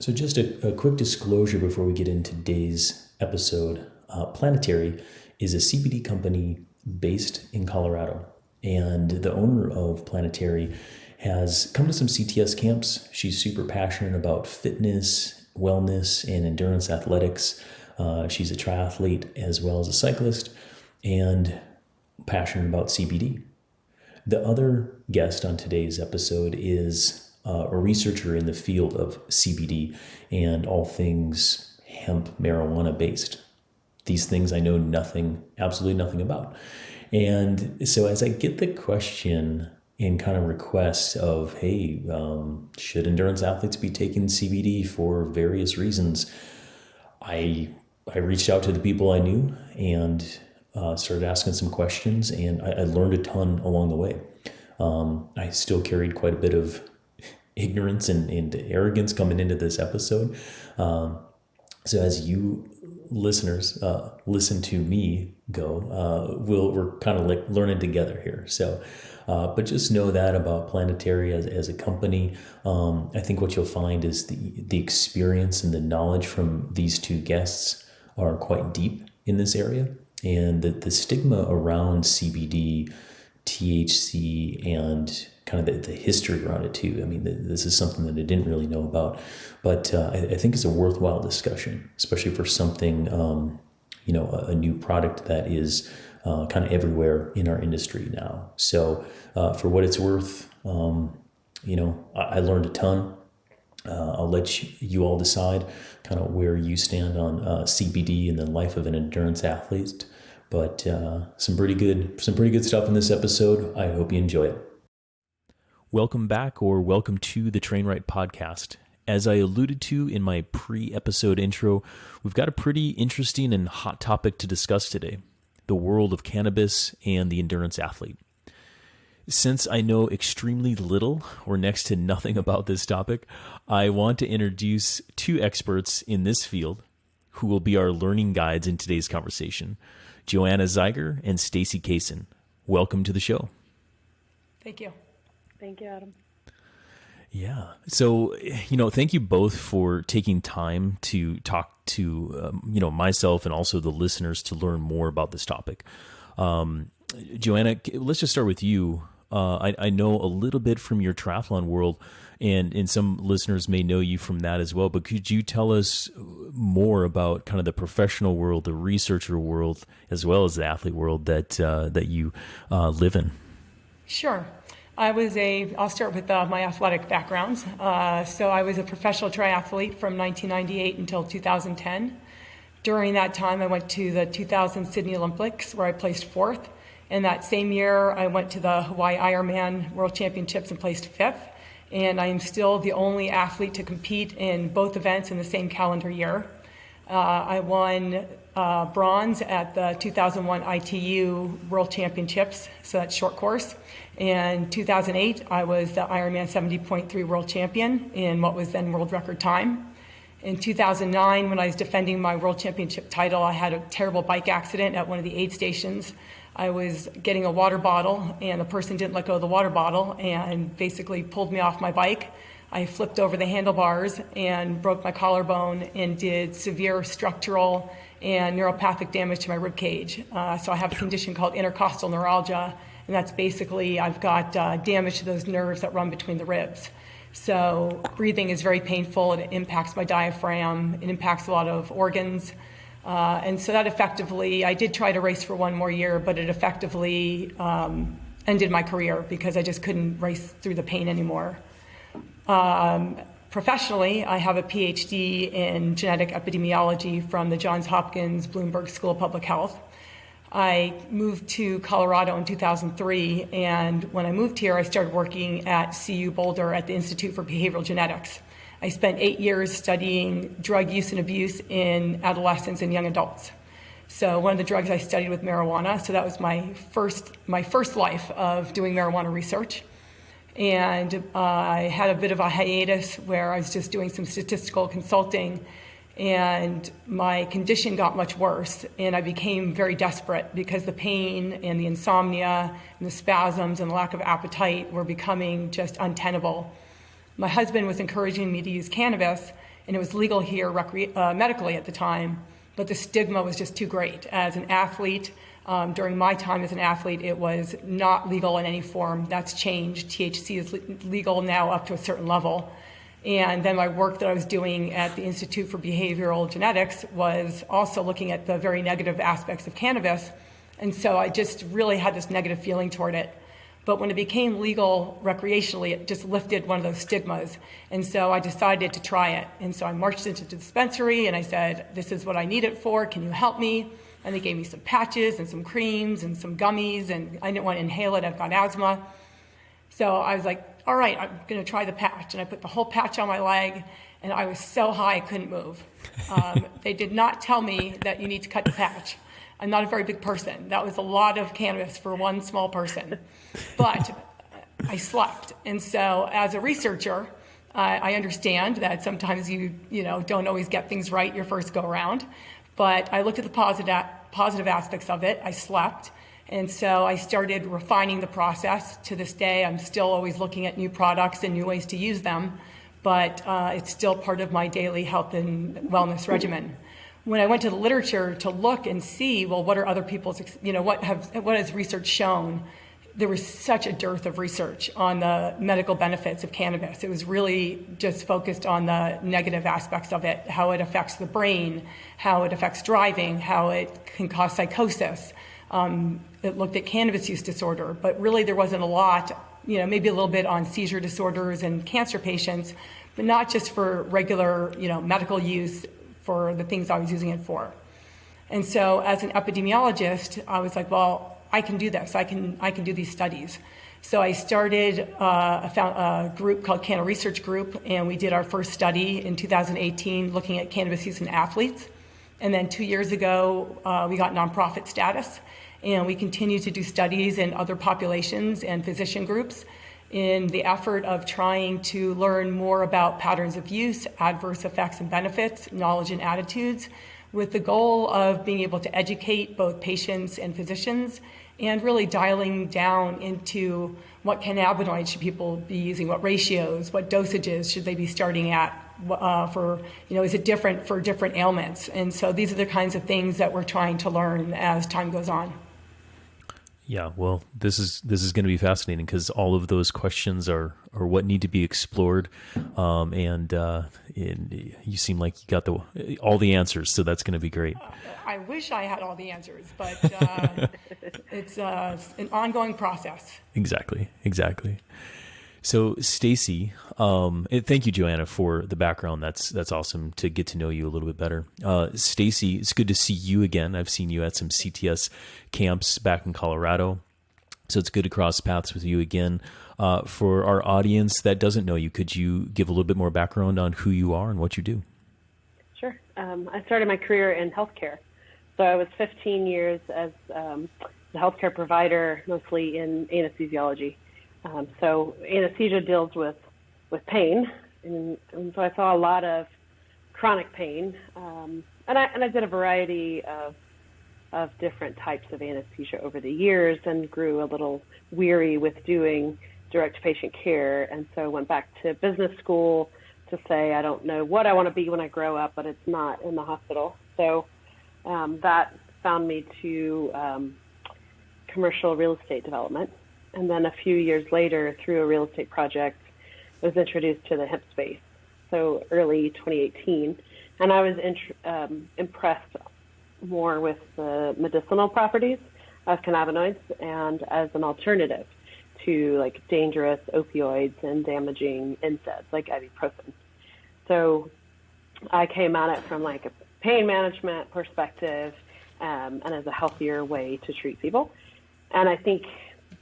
So just a quick disclosure before we get into today's episode. Planetary is a CBD company based in Colorado, and the owner of Planetary has come to some CTS camps. She's super passionate about fitness, wellness, and endurance athletics. She's a triathlete as well as a cyclist, and passionate about CBD. The other guest on today's episode is a researcher in the field of CBD and all things hemp marijuana based. These things I know absolutely nothing about. And so as I get the question and kind of requests of, hey, should endurance athletes be taking CBD for various reasons? I reached out to the people I knew and started asking some questions, and I learned a ton along the way. I still carried quite a bit of ignorance and arrogance coming into this episode. So as you listeners listen to me go, we're kind of like learning together here. So, but just know that about Planetary as a company. I think what you'll find is the experience and the knowledge from these two guests are quite deep in this area, and the stigma around CBD, THC, and kind of the history around it too. I mean, this is something that I didn't really know about, but I think it's a worthwhile discussion, especially for something, a new product that is kind of everywhere in our industry now. So for what it's worth, I learned a ton. I'll let you all decide kind of where you stand on CBD and the life of an endurance athlete. But some pretty good stuff in this episode. I hope you enjoy it. Welcome back, or welcome to the Trainwright Podcast. As I alluded to in my pre-episode intro, we've got a pretty interesting and hot topic to discuss today: the world of cannabis and the endurance athlete. Since I know extremely little or next to nothing about this topic, I want to introduce two experts in this field who will be our learning guides in today's conversation: Joanna Zeiger and Stacy Kaysen. Welcome to the show. Thank you. Thank you, Adam. Yeah. So, thank you both for taking time to talk to, myself and also the listeners to learn more about this topic. Joanna, let's just start with you. I know a little bit from your triathlon world, and some listeners may know you from that as well, but could you tell us more about kind of the professional world, the researcher world, as well as the athlete world that you live in? Sure. I'll start with my athletic background. So I was a professional triathlete from 1998 until 2010. During that time, I went to the 2000 Sydney Olympics, where I placed fourth. And that same year, I went to the Hawaii Ironman World Championships and placed fifth. And I am still the only athlete to compete in both events in the same calendar year. I won bronze at the 2001 ITU World Championships, so that's short course. In 2008, I was the Ironman 70.3 world champion in what was then world record time. In 2009, when I was defending my world championship title, I had a terrible bike accident at one of the aid stations. I was getting a water bottle, and the person didn't let go of the water bottle and basically pulled me off my bike. I flipped over the handlebars and broke my collarbone and did severe structural and neuropathic damage to my rib cage. So I have a condition called intercostal neuralgia, and that's basically I've got damage to those nerves that run between the ribs. So breathing is very painful. It impacts my diaphragm. It impacts a lot of organs. And so that effectively, I did try to race for one more year, but it effectively ended my career because I just couldn't race through the pain anymore. Professionally, I have a PhD in genetic epidemiology from the Johns Hopkins Bloomberg School of Public Health. I moved to Colorado in 2003, and when I moved here, I started working at CU Boulder at the Institute for Behavioral Genetics. I spent 8 years studying drug use and abuse in adolescents and young adults. So one of the drugs I studied was marijuana, so that was my first life of doing marijuana research. And I had a bit of a hiatus where I was just doing some statistical consulting, and my condition got much worse, and I became very desperate because the pain and the insomnia and the spasms and the lack of appetite were becoming just untenable. My husband was encouraging me to use cannabis, and it was legal here medically at the time, but the stigma was just too great. As an athlete, during my time as an athlete, it was not legal in any form. That's changed. THC is legal now up to a certain level. And then my work that I was doing at the Institute for Behavioral Genetics was also looking at the very negative aspects of cannabis. And so I just really had this negative feeling toward it. But when it became legal recreationally, it just lifted one of those stigmas. And so I decided to try it. And so I marched into the dispensary and I said, this is what I need it for. Can you help me? And they gave me some patches and some creams and some gummies. And I didn't want to inhale it. I've got asthma. So I was like, all right, I'm going to try the patch. And I put the whole patch on my leg. And I was so high I couldn't move. They did not tell me that you need to cut the patch. I'm not a very big person. That was a lot of cannabis for one small person. But I slept. And so as a researcher, I understand that sometimes you don't always get things right your first go around. But I looked at the positive aspects of it. I slept. And so I started refining the process. To this day, I'm still always looking at new products and new ways to use them. But it's still part of my daily health and wellness regimen. When I went to the literature to look and see, well, what are other people's, what has research shown? There was such a dearth of research on the medical benefits of cannabis. It was really just focused on the negative aspects of it, how it affects the brain, how it affects driving, how it can cause psychosis. It looked at cannabis use disorder, but really there wasn't a lot, maybe a little bit on seizure disorders and cancer patients, but not just for regular, medical use for the things I was using it for. And so as an epidemiologist, I was like, well, I can do this. I can do these studies. So I started a group called Canna Research Group, and we did our first study in 2018 looking at cannabis use in athletes. And then 2 years ago, we got nonprofit status, and we continue to do studies in other populations and physician groups in the effort of trying to learn more about patterns of use, adverse effects and benefits, knowledge and attitudes, with the goal of being able to educate both patients and physicians and really dialing down into what cannabinoids should people be using, what ratios, what dosages should they be starting at, is it different for different ailments? And so these are the kinds of things that we're trying to learn as time goes on. Yeah, well, this is going to be fascinating because all of those questions are what need to be explored, and you seem like you got all the answers, so that's going to be great. I wish I had all the answers, but it's an ongoing process. Exactly. So, Stacy, thank you, Joanna, for the background. That's awesome to get to know you a little bit better. Stacy, it's good to see you again. I've seen you at some CTS camps back in Colorado, so it's good to cross paths with you again. For our audience that doesn't know you, could you give a little bit more background on who you are and what you do? Sure. I started my career in healthcare. So I was 15 years as a healthcare provider, mostly in anesthesiology. So anesthesia deals with pain, and so I saw a lot of chronic pain, and I did a variety of different types of anesthesia over the years, and grew a little weary with doing direct patient care, and so went back to business school to say I don't know what I want to be when I grow up, but it's not in the hospital. So that found me to commercial real estate development. And then a few years later, through a real estate project, I was introduced to the hemp space, so early 2018. And I was impressed more with the medicinal properties of cannabinoids and as an alternative to like dangerous opioids and damaging NSAIDs like ibuprofen. So I came at it from like a pain management perspective and as a healthier way to treat people. And I think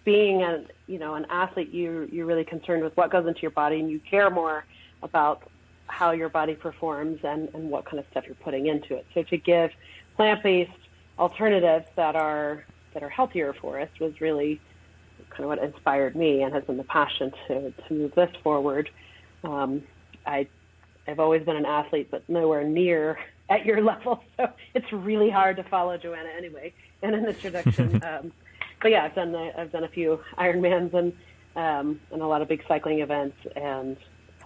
being an athlete, you're really concerned with what goes into your body, and you care more about how your body performs and what kind of stuff you're putting into it. So to give plant-based alternatives that are healthier for us was really kind of what inspired me and has been the passion to move this forward. I've always been an athlete, but nowhere near at your level, so it's really hard to follow Joanna anyway in an introduction. But yeah, I've done a few Ironmans and a lot of big cycling events, and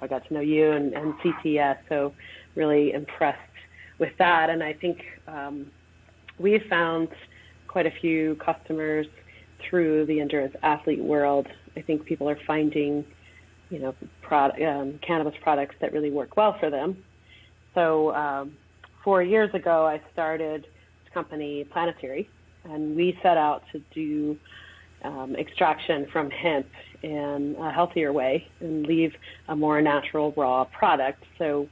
I got to know you and CTS. So really impressed with that. And I think we've found quite a few customers through the endurance athlete world. I think people are finding, cannabis products that really work well for them. So 4 years ago, I started this company, Planetary, and we set out to do extraction from hemp in a healthier way and leave a more natural raw product. So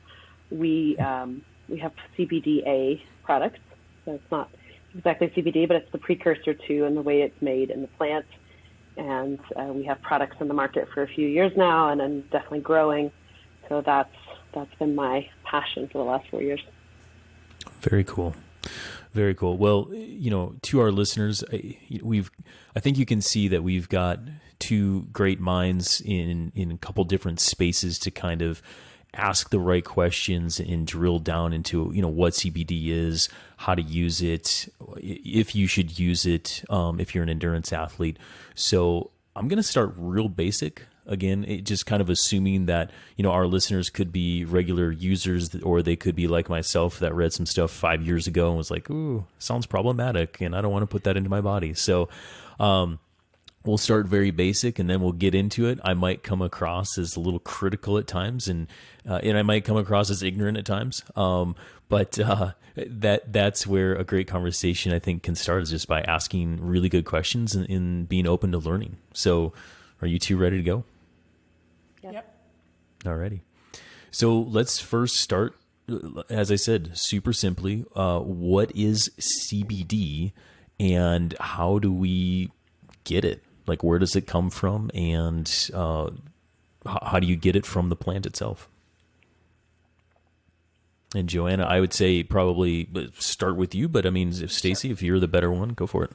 we have CBD products. So it's not exactly CBD, but it's the precursor to and the way it's made in the plant. And we have products in the market for a few years now, and I'm definitely growing. So that's been my passion for the last 4 years. Very cool. Very cool. Well, to our listeners, I think you can see that we've got two great minds in a couple different spaces to kind of ask the right questions and drill down into, what CBD is, how to use it, if you should use it, if you're an endurance athlete. So I'm going to start real basic. Again, just kind of assuming that, our listeners could be regular users, or they could be like myself that read some stuff 5 years ago and was like, ooh, sounds problematic, and I don't want to put that into my body. So we'll start very basic, and then we'll get into it. I might come across as a little critical at times, and I might come across as ignorant at times. But that's where a great conversation, I think, can start, is just by asking really good questions and being open to learning. So are you two ready to go? Yep. Alrighty. So let's first start, as I said, super simply, what is CBD and how do we get it? Like, where does it come from, and how do you get it from the plant itself? And Joanna, I would say probably start with you, but I mean, if Stacy, if you're the better one, go for it.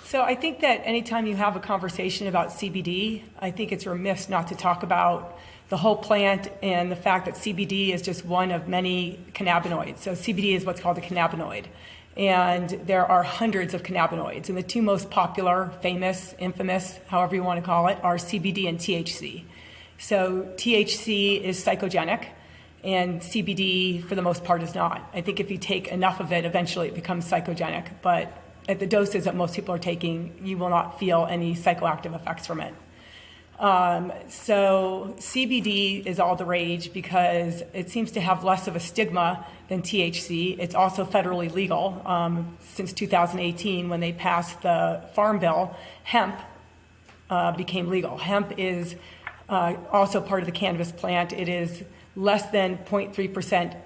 So I think that anytime you have a conversation about CBD, I think it's remiss not to talk about the whole plant and the fact that CBD is just one of many cannabinoids. So CBD is what's called a cannabinoid. And there are hundreds of cannabinoids. And the two most popular, famous, infamous, however you want to call it, are CBD and THC. So THC is psychogenic, and CBD, for the most part, is not. I think if you take enough of it, eventually it becomes psychogenic. But at the doses that most people are taking, you will not feel any psychoactive effects from it. So CBD is all the rage because it seems to have less of a stigma than THC. It's also federally legal. Since 2018, when they passed the Farm Bill, hemp became legal. Hemp is also part of the cannabis plant. It is less than 0.3%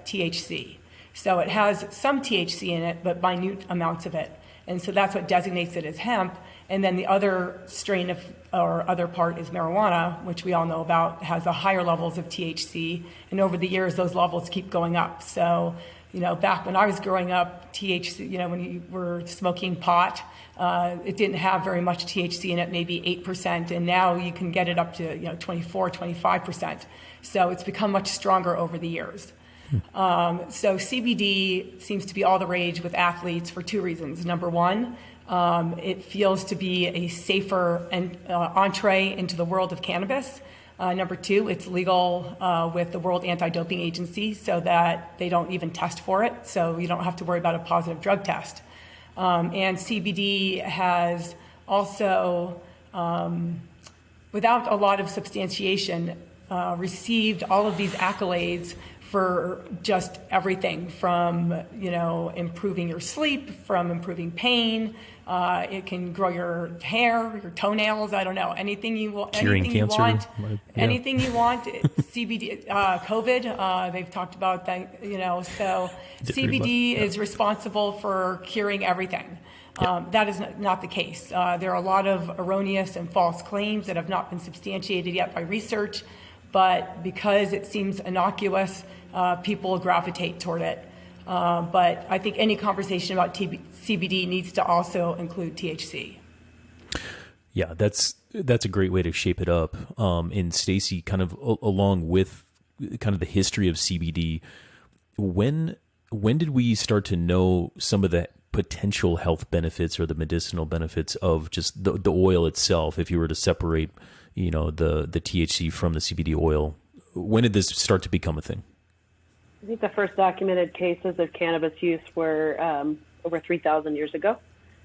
THC. So it has some THC in it, but minute amounts of it. And so that's what designates it as hemp. And then the other strain or other part is marijuana, which we all know about, has the higher levels of THC. And over the years, those levels keep going up. So, back when I was growing up, THC, when you were smoking pot, it didn't have very much THC in it, maybe 8%. And now you can get it up to, 24, 25%. So it's become much stronger over the years. So CBD seems to be all the rage with athletes for two reasons. Number one, it feels to be a safer entree into the world of cannabis. Number two, it's legal with the World Anti-Doping Agency, so that they don't even test for it. So you don't have to worry about a positive drug test. And CBD has also, without a lot of substantiation, received all of these accolades for just everything from, improving your sleep, from improving pain. It can grow your hair, your toenails. I don't know, anything you want. Curing cancer. Anything you want. CBD, COVID. They've talked about that. So CBD is responsible for curing everything. That is not the case. There are a lot of erroneous and false claims that have not been substantiated yet by research. But because it seems innocuous, people gravitate toward it. But I think any conversation about CBD needs to also include THC. Yeah, that's a great way to shape it up. And Stacy, kind of along with kind of the history of CBD, when did we start to know some of the potential health benefits or the medicinal benefits of just the oil itself? If you were to separate, the THC from the CBD oil, when did this start to become a thing? I think the first documented cases of cannabis use were over 3,000 years ago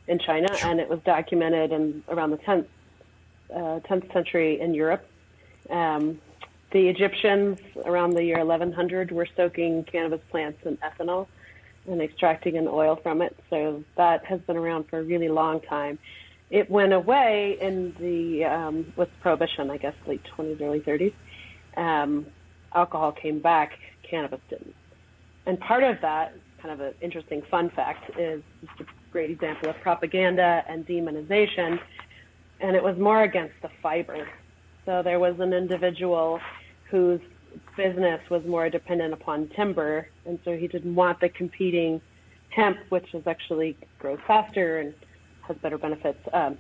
in China, and it was documented in around the 10th century in Europe. The Egyptians around the year 1100 were soaking cannabis plants in ethanol and extracting an oil from it. So that has been around for a really long time. It went away in the with Prohibition, I guess, late 20s, early 30s. Alcohol came back, cannabis didn't. And part of that, kind of an interesting fun fact, is just a great example of propaganda and demonization. And it was more against the fiber. So there was an individual whose business was more dependent upon timber, and so he didn't want the competing hemp, which is actually grows faster and has better benefits. And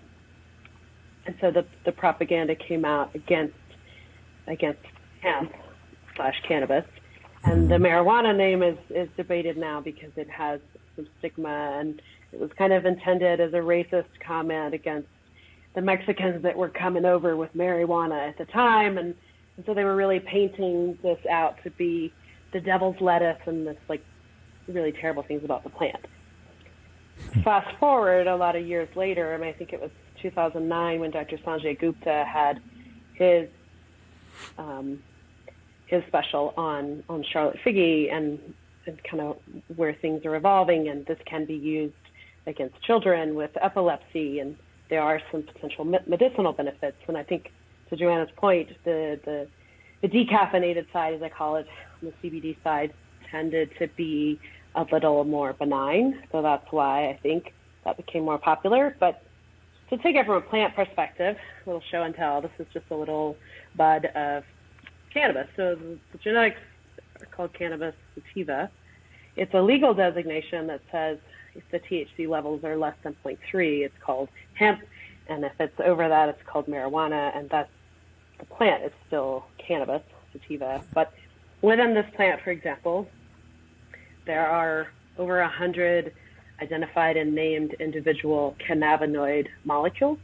so the propaganda came out against hemp / cannabis. And the marijuana name is debated now because it has some stigma, and it was kind of intended as a racist comment against the Mexicans that were coming over with marijuana at the time. And so they were really painting this out to be the devil's lettuce and this like really terrible things about the plant. Fast forward a lot of years later, I mean, I think it was 2009 when Dr. Sanjay Gupta had his special on Charlotte Figi and kind of where things are evolving, and this can be used against children with epilepsy, and there are some potential medicinal benefits. And I think, to Joanna's point, the decaffeinated side, as I call it, on the CBD side, tended to be a little more benign. So that's why I think that became more popular. But to take it from a plant perspective, a little show and tell, this is just a little bud of cannabis. So the genetics are called cannabis sativa. It's a legal designation that says if the THC levels are less than 0.3, it's called hemp. And if it's over that, it's called marijuana. And that's the plant is still cannabis sativa. But within this plant, for example, there are over 100 identified and named individual cannabinoid molecules.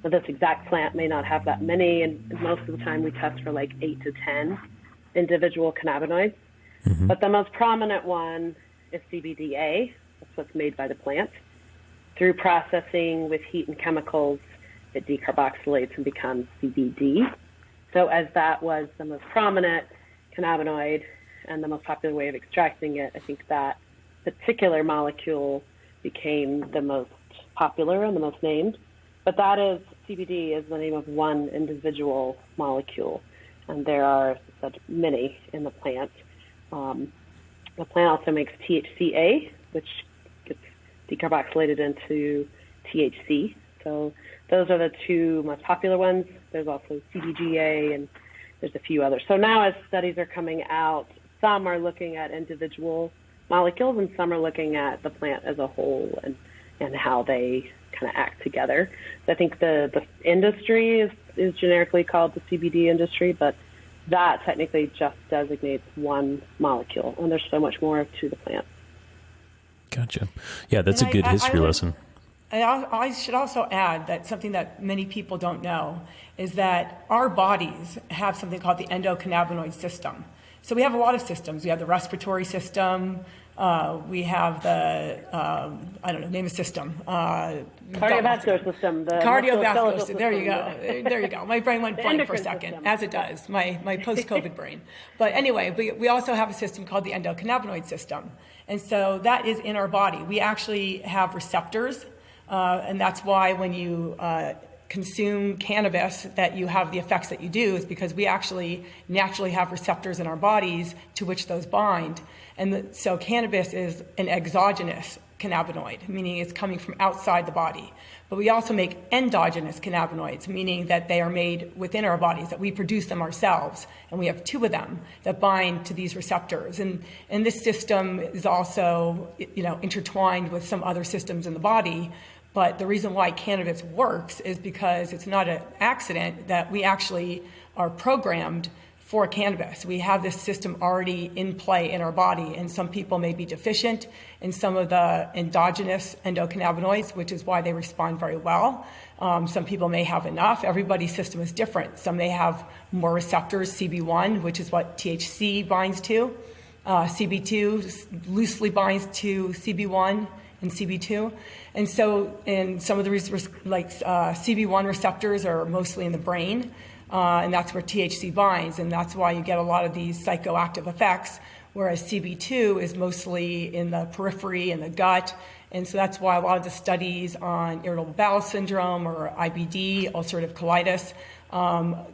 So this exact plant may not have that many, and most of the time we test for like 8 to 10 individual cannabinoids. Mm-hmm. But the most prominent one is CBD. That's what's made by the plant. Through processing with heat and chemicals, it decarboxylates and becomes CBD. So as that was the most prominent cannabinoid and the most popular way of extracting it, I think that particular molecule became the most popular and the most named. But that is, CBD is the name of one individual molecule, and there are such many in the plant. The plant also makes THCA, which gets decarboxylated into THC. So those are the two most popular ones. There's also CBGA, and there's a few others. So now as studies are coming out, some are looking at individual molecules, and some are looking at the plant as a whole and how they kind of act together. So I think the industry is generically called the CBD industry, but that technically just designates one molecule, and there's so much more to the plant. Gotcha. Yeah, that's a good history lesson. I should also add that something that many people don't know is that our bodies have something called the endocannabinoid system. So we have a lot of systems. We have the respiratory system. We have the, name a system. Cardiovascular system. The cardiovascular system. There you go. There you go. My brain went blank for a second, system. As it does, my post-COVID brain. But anyway, we also have a system called the endocannabinoid system. And so that is in our body. We actually have receptors, and that's why when you consume cannabis that you have the effects that you do, is because we actually naturally have receptors in our bodies to which those bind. And so cannabis is an exogenous cannabinoid, meaning it's coming from outside the body. But we also make endogenous cannabinoids, meaning that they are made within our bodies, that we produce them ourselves. And we have 2 of them that bind to these receptors. And this system is also, intertwined with some other systems in the body. But the reason why cannabis works is because it's not an accident that we actually are programmed for cannabis. We have this system already in play in our body, and some people may be deficient in some of the endogenous endocannabinoids, which is why they respond very well. Some people may have enough. Everybody's system is different. Some may have more receptors, CB1, which is what THC binds to. CB2 loosely binds to CB1 and CB2. And so in some of the CB1 receptors are mostly in the brain, and that's where THC binds, and that's why you get a lot of these psychoactive effects, whereas CB2 is mostly in the periphery and the gut. And so that's why a lot of the studies on irritable bowel syndrome or IBD, ulcerative colitis,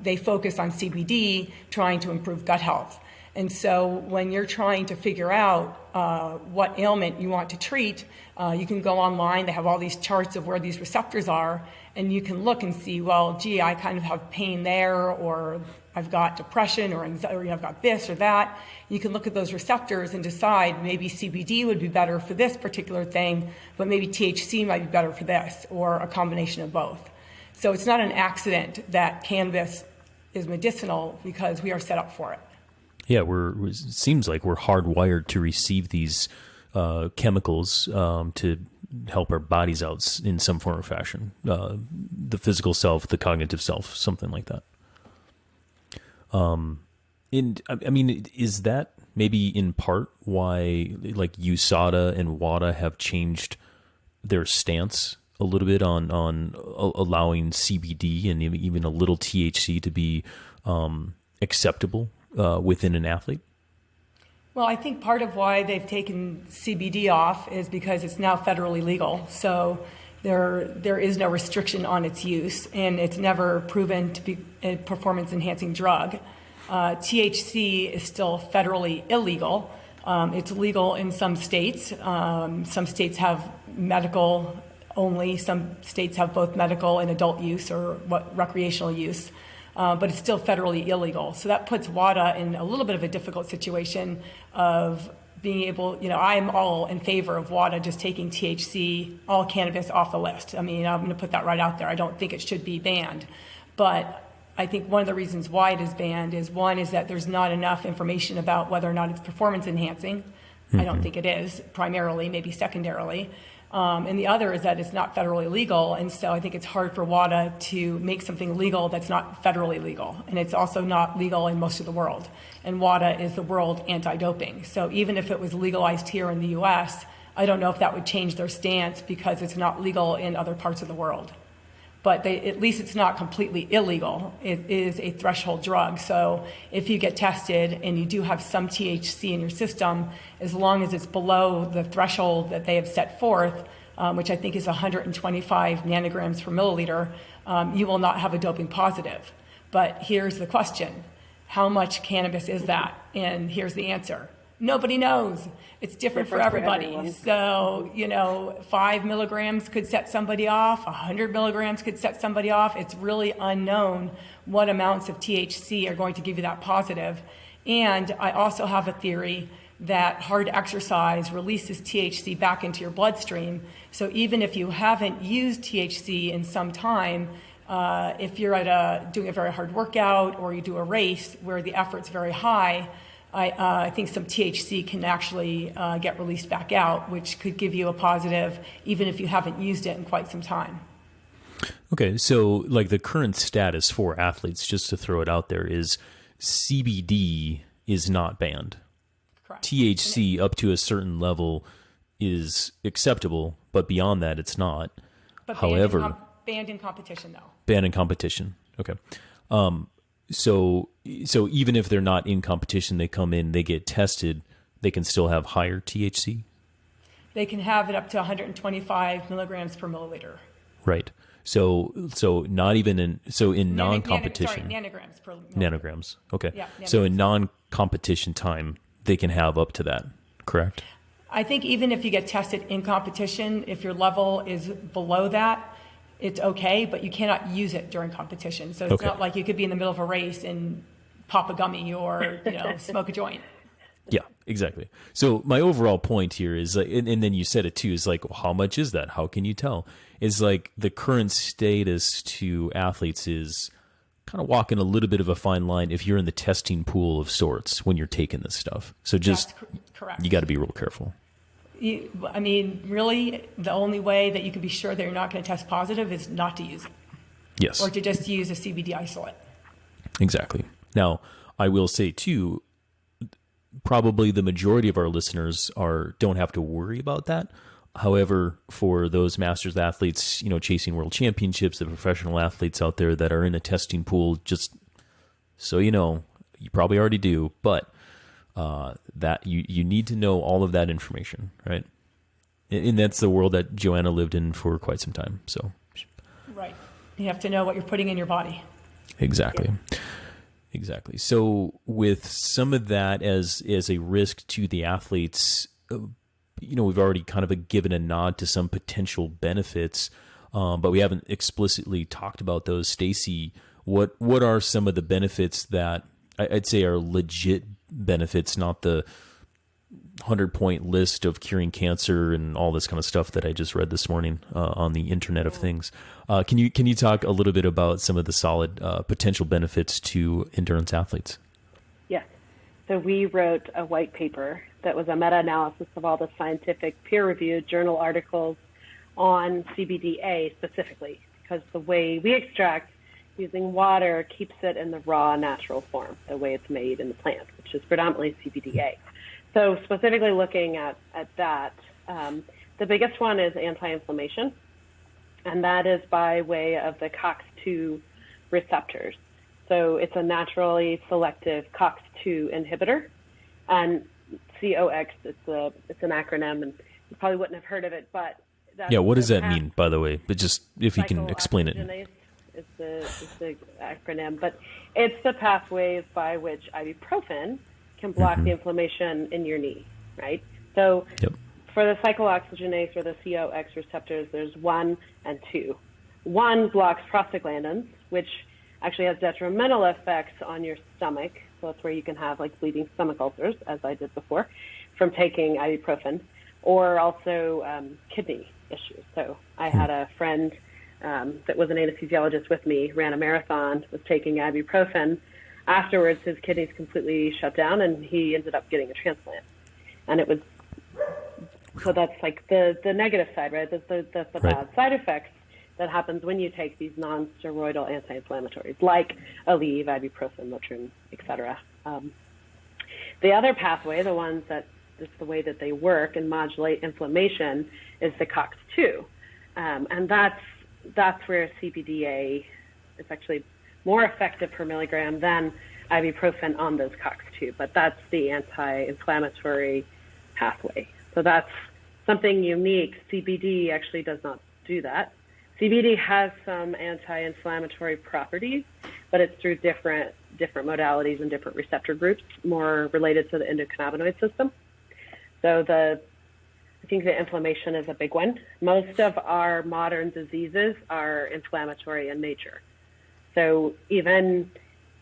they focus on CBD, trying to improve gut health. And so when you're trying to figure out what ailment you want to treat, you can go online. They have all these charts of where these receptors are, and you can look and see, well, gee, I kind of have pain there, or I've got depression or anxiety, or I've got this or that. You can look at those receptors and decide maybe CBD would be better for this particular thing, but maybe THC might be better for this, or a combination of both. So it's not an accident that cannabis is medicinal, because we are set up for it. Yeah, it seems like we're hardwired to receive these chemicals to help our bodies out in some form or fashion. The physical self, the cognitive self, something like that. And I mean, is that maybe in part why like USADA and WADA have changed their stance a little bit on allowing CBD and even a little THC to be acceptable within an athlete? Well, I think part of why they've taken CBD off is because it's now federally legal. So there is no restriction on its use, and it's never proven to be a performance-enhancing drug. THC is still federally illegal. It's legal in some states. Some states have medical only. Some states have both medical and adult use, or recreational use. But it's still federally illegal. So that puts WADA in a little bit of a difficult situation of being able, I'm all in favor of WADA just taking THC, all cannabis, off the list. I mean, I'm going to put that right out there. I don't think it should be banned. But I think one of the reasons why it is banned is, one, is that there's not enough information about whether or not it's performance enhancing. I don't think it is, primarily, maybe secondarily. And the other is that it's not federally legal, and so I think it's hard for WADA to make something legal that's not federally legal. And it's also not legal in most of the world. And WADA is the World Anti-Doping. So even if it was legalized here in the US, I don't know if that would change their stance, because it's not legal in other parts of the world. But at least it's not completely illegal. It is a threshold drug. So if you get tested and you do have some THC in your system, as long as it's below the threshold that they have set forth, which I think is 125 nanograms per milliliter, you will not have a doping positive. But here's the question: how much cannabis is that? And here's the answer: nobody knows. It's different for everybody. So, 5 milligrams could set somebody off, 100 milligrams could set somebody off. It's really unknown what amounts of THC are going to give you that positive. And I also have a theory that hard exercise releases THC back into your bloodstream. So even if you haven't used THC in some time, if you're doing a very hard workout, or you do a race where the effort's very high, I think some THC can actually get released back out, which could give you a positive even if you haven't used it in quite some time. Okay, so like the current status for athletes, just to throw it out there, is CBD is not banned. Correct. THC up to a certain level is acceptable, but beyond that, it's not. But However, banned in competition, though. Banned in competition. Okay. So even if they're not in competition, they come in, they get tested, they can still have higher THC? They can have it up to 125 milligrams per milliliter. Right. So not even in non-competition. Nanograms per milliliter. Nanograms. Okay. Yeah, so in non-competition time, they can have up to that, correct? I think even if you get tested in competition, if your level is below that, it's okay, but you cannot use it during competition. So it's not like you could be in the middle of a race and pop a gummy or smoke a joint. Yeah, exactly. So my overall point here is, like, and then you said it too, is like, well, how much is that? How can you tell? Is like the current status to athletes is kind of walking a little bit of a fine line if you're in the testing pool of sorts when you're taking this stuff. So just, correct. You got to be real careful. I mean, really, the only way that you can be sure that you're not going to test positive is not to use it. Yes. Or to just use a CBD isolate. Exactly. Now, I will say too, probably the majority of our listeners don't have to worry about that. However, for those masters athletes, chasing world championships, the professional athletes out there that are in a testing pool, just so you know, you probably already do, but that you need to know all of that information, right? And that's the world that Joanna lived in for quite some time. So, right, you have to know what you're putting in your body. Exactly. Exactly. So with some of that as a risk to the athletes, we've already kind of given a nod to some potential benefits, but we haven't explicitly talked about those. Stacy, what are some of the benefits that I'd say are legit benefits, not the 100-point list of curing cancer and all this kind of stuff that I just read this morning on the Internet of Things. Can you talk a little bit about some of the solid potential benefits to endurance athletes? Yes. So we wrote a white paper that was a meta-analysis of all the scientific peer-reviewed journal articles on CBDA specifically, because the way we extract using water keeps it in the raw natural form, the way it's made in the plant, which is predominantly CBDA. So specifically looking at that, the biggest one is anti-inflammation, and that is by way of the COX-2 receptors. So it's a naturally selective COX-2 inhibitor, and COX, it's an acronym, and you probably wouldn't have heard of it, but what does that mean, by the way? But just if you can explain it. Is the acronym, but it's the pathways by which ibuprofen can block the inflammation in your knee, right? So for the cyclooxygenase or the COX receptors, there's 1 and 2. 1 blocks prostaglandins, which actually has detrimental effects on your stomach. So that's where you can have like bleeding stomach ulcers, as I did before, from taking ibuprofen, or also kidney issues. So I had a friend that was an anesthesiologist with me, ran a marathon, was taking ibuprofen. Afterwards, his kidneys completely shut down, and he ended up getting a transplant. And it was, so that's like the negative side, right? That's the bad side effects that happens when you take these non-steroidal anti-inflammatories, like Aleve, ibuprofen, Motrin, etc. The other pathway, the ones that just the way that they work and modulate inflammation, is the COX-2. And that's where CBDA is actually more effective per milligram than ibuprofen on those COX-2, but that's the anti-inflammatory pathway. So that's something unique. CBD actually does not do that. CBD has some anti-inflammatory properties, but it's through different modalities and different receptor groups, more related to the endocannabinoid system. So I think the inflammation is a big one. Most of our modern diseases are inflammatory in nature. So even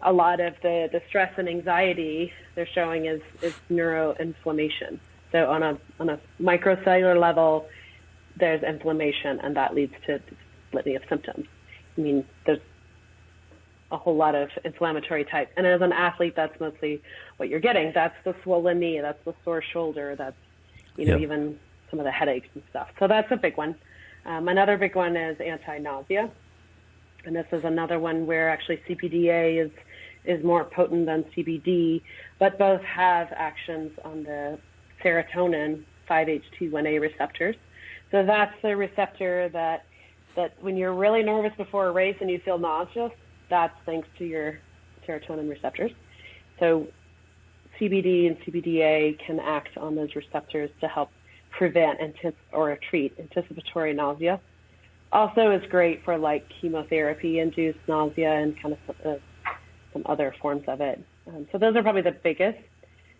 a lot of the stress and anxiety they're showing is neuroinflammation. So on a microcellular level, there's inflammation, and that leads to litany of symptoms. I mean, there's a whole lot of inflammatory type. And as an athlete, that's mostly what you're getting. That's the swollen knee, that's the sore shoulder, that's even some of the headaches and stuff. So that's a big one. Another big one is anti-nausea. And this is another one where actually CBDA is more potent than CBD, but both have actions on the serotonin 5-HT1A receptors. So that's the receptor that when you're really nervous before a race and you feel nauseous, that's thanks to your serotonin receptors. So CBD and CBDA can act on those receptors to help prevent or treat anticipatory nausea. Also, it's great for like chemotherapy-induced nausea and kind of some other forms of it. So those are probably the biggest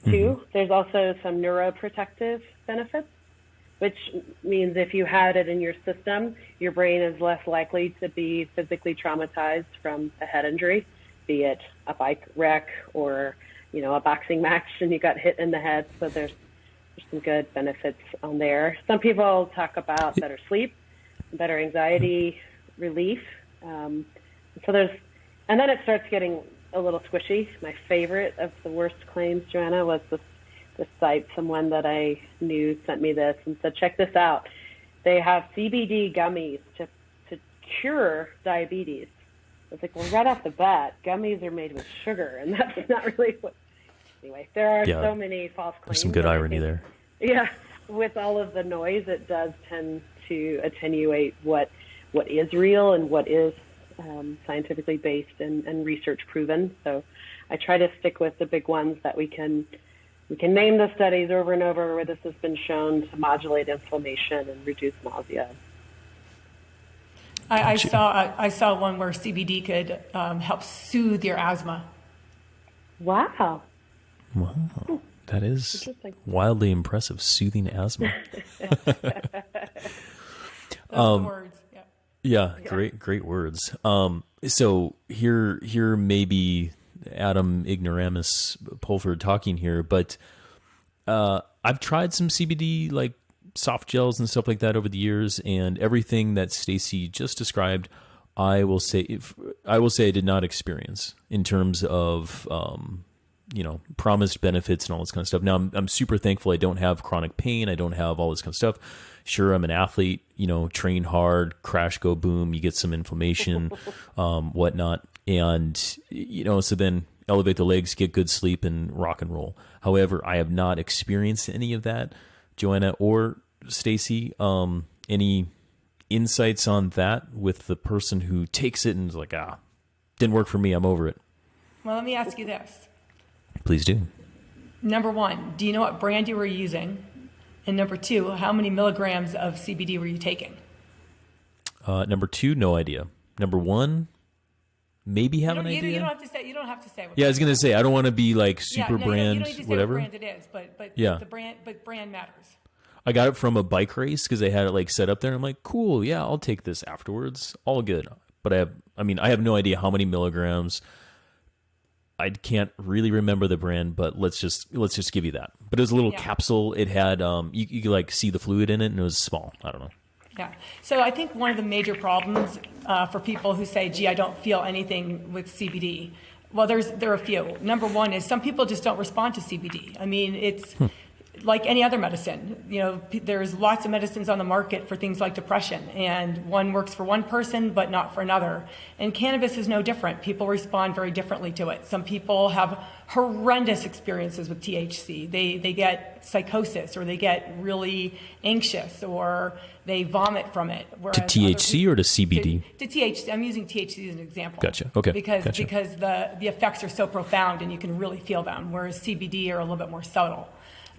two. There's also some neuroprotective benefits, which means if you had it in your system, your brain is less likely to be physically traumatized from a head injury, be it a bike wreck or a boxing match and you got hit in the head. So there's some good benefits on there. Some people talk about better sleep, better anxiety relief. And then it starts getting a little squishy. My favorite of the worst claims, Joanna, was this site. Someone that I knew sent me this and said, check this out. They have CBD gummies to cure diabetes. I was like, well, right off the bat, gummies are made with sugar, and that's not really what Anyway, there are Yeah. so many false claims. There's some good and I irony think, there. Yeah, with all of the noise, it does tend to attenuate what is real and what is scientifically based and research proven. So I try to stick with the big ones that we can name the studies over and over where this has been shown to modulate inflammation and reduce nausea. I saw one where CBD could help soothe your asthma. Wow. Wow. That is Interesting. wildly impressive. Soothing asthma. Those are the words. Yeah. Yeah, great words. So here maybe Adam Ignoramus Pulford talking here, but I've tried some CBD like soft gels and stuff like that over the years, and everything that Stacy just described, I will say I did not experience in terms of promised benefits and all this kind of stuff. Now I'm super thankful I don't have chronic pain. I don't have all this kind of stuff. Sure, I'm an athlete, train hard, crash, go boom, you get some inflammation, whatnot. And, so then elevate the legs, get good sleep and rock and roll. However, I have not experienced any of that. Joanna or Stacy, any insights on that with the person who takes it and is like, didn't work for me, I'm over it? Well, let me ask you this. Please do. Number one, do you know what brand you were using? And number two, how many milligrams of CBD were you taking? Number two, no idea. Number one, maybe have an idea. You don't have to say. You don't have to say. Yeah, I was gonna say I don't want to be like super brand, you don't need to say whatever. what brand it is, but Yeah. brand matters. I got it from a bike race because they had it like set up there. I'm like, cool, yeah, I'll take this afterwards. All good. But I have no idea how many milligrams. I can't really remember the brand, but let's just give you that. But it was a little capsule. It had you could like see the fluid in it, and it was small. I don't know. Yeah. So I think one of the major problems for people who say, "Gee, I don't feel anything with CBD." Well, there are a few. Number one is some people just don't respond to CBD. I mean, it's like any other medicine. There's lots of medicines on the market for things like depression, and one works for one person but not for another. And cannabis is no different. People respond very differently to it. Some people have horrendous experiences with THC. They get psychosis, or they get really anxious, or they vomit from it. To THC or to CBD? To THC. I'm using THC as an example. Gotcha. Okay. Because Gotcha. the effects are so profound and you can really feel them, whereas CBD are a little bit more subtle.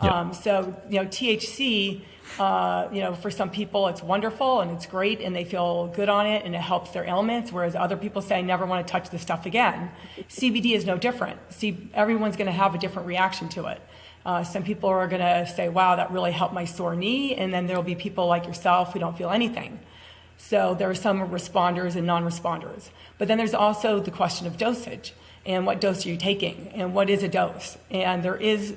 Yeah. THC, for some people it's wonderful and it's great and they feel good on it and it helps their ailments, whereas other people say, I never want to touch this stuff again. CBD is no different. Everyone's going to have a different reaction to it. Some people are going to say, wow, that really helped my sore knee. And then there'll be people like yourself who don't feel anything. So there are some responders and non-responders. But then there's also the question of dosage and what dose are you taking and what is a dose? And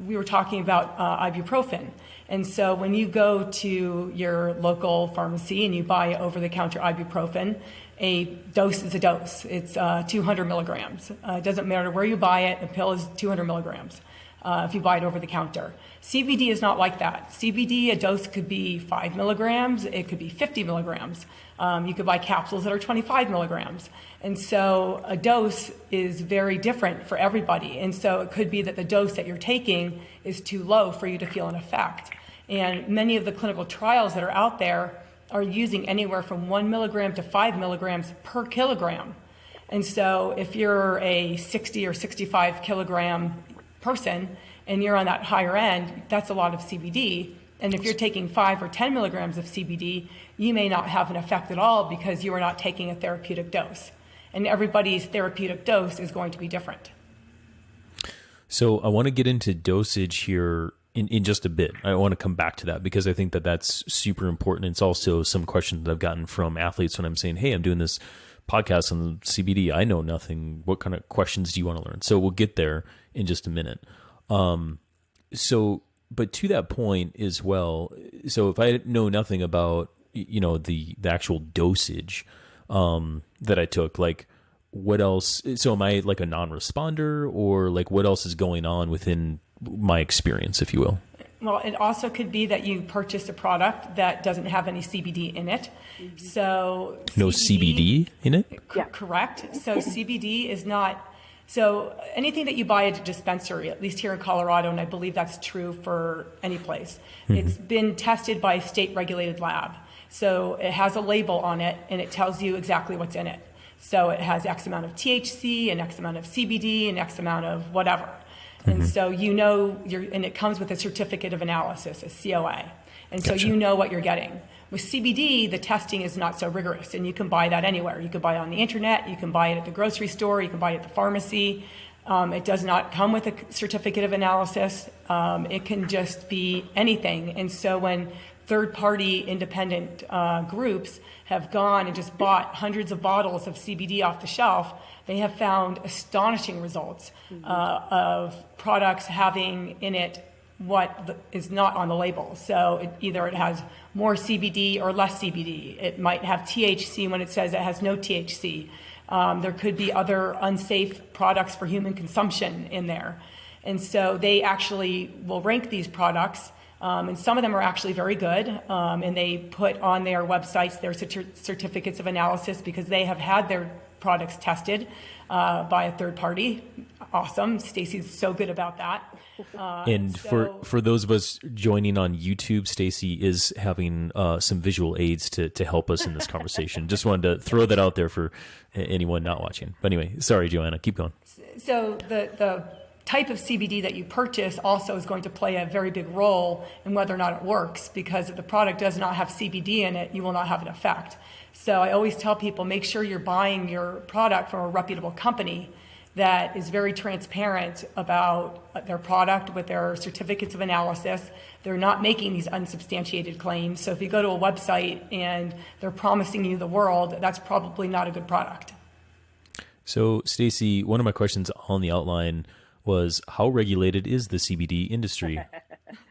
we were talking about ibuprofen. And so when you go to your local pharmacy and you buy over-the-counter ibuprofen, a dose is a dose. It's 200 milligrams. It doesn't matter where you buy it. A pill is 200 milligrams if you buy it over the counter. CBD is not like that. CBD, a dose could be 5 milligrams. It could be 50 milligrams. You could buy capsules that are 25 milligrams. And so a dose is very different for everybody. And so it could be that the dose that you're taking is too low for you to feel an effect. And many of the clinical trials that are out there are using anywhere from 1 milligram to 5 milligrams per kilogram. And so if you're a 60 or 65 kilogram person and you're on that higher end, that's a lot of CBD. And if you're taking 5 or 10 milligrams of CBD, you may not have an effect at all because you are not taking a therapeutic dose. And everybody's therapeutic dose is going to be different. So I want to get into dosage here in just a bit. I want to come back to that because I think that that's super important. It's also some questions that I've gotten from athletes when I'm saying, hey, I'm doing this podcast on CBD. I know nothing. What kind of questions do you want to learn? So we'll get there in just a minute. But to that point as well, so if I know nothing about, the actual dosage that I took, like what else? So am I like a non-responder, or like what else is going on within my experience, if you will? Well, it also could be that you purchased a product that doesn't have any CBD in it. So no CBD in it? Correct. So CBD is not So anything that you buy at a dispensary, at least here in Colorado, and I believe that's true for any place, it's been tested by a state-regulated lab. So it has a label on it, and it tells you exactly what's in it. So it has X amount of THC, and X amount of CBD, and X amount of whatever. And so and it comes with a certificate of analysis, a COA. And so you know what you're getting. With CBD, the testing is not so rigorous, and you can buy that anywhere. You can buy it on the internet, you can buy it at the grocery store, you can buy it at the pharmacy. It does not come with a certificate of analysis. It can just be anything. And so when third-party independent groups have gone and just bought hundreds of bottles of CBD off the shelf, they have found astonishing results of products having in it what is not on the label. So either it has more CBD or less CBD. It might have THC when it says it has no THC. There could be other unsafe products for human consumption in there. And so they actually will rank these products, and some of them are actually very good, and they put on their websites their certificates of analysis because they have had their products tested by a third party. Awesome. Stacy's so good about that. And for those of us joining on YouTube, Stacy is having some visual aids to help us in this conversation. Just wanted to throw that out there for anyone not watching. But anyway, sorry, Joanna, keep going. So the type of CBD that you purchase also is going to play a very big role in whether or not it works, because if the product does not have CBD in it, you will not have an effect. So I always tell people, make sure you're buying your product from a reputable company that is very transparent about their product with their certificates of analysis. They're not making these unsubstantiated claims. So if you go to a website and they're promising you the world, that's probably not a good product. So Stacy, one of my questions on the outline was, how regulated is the CBD industry?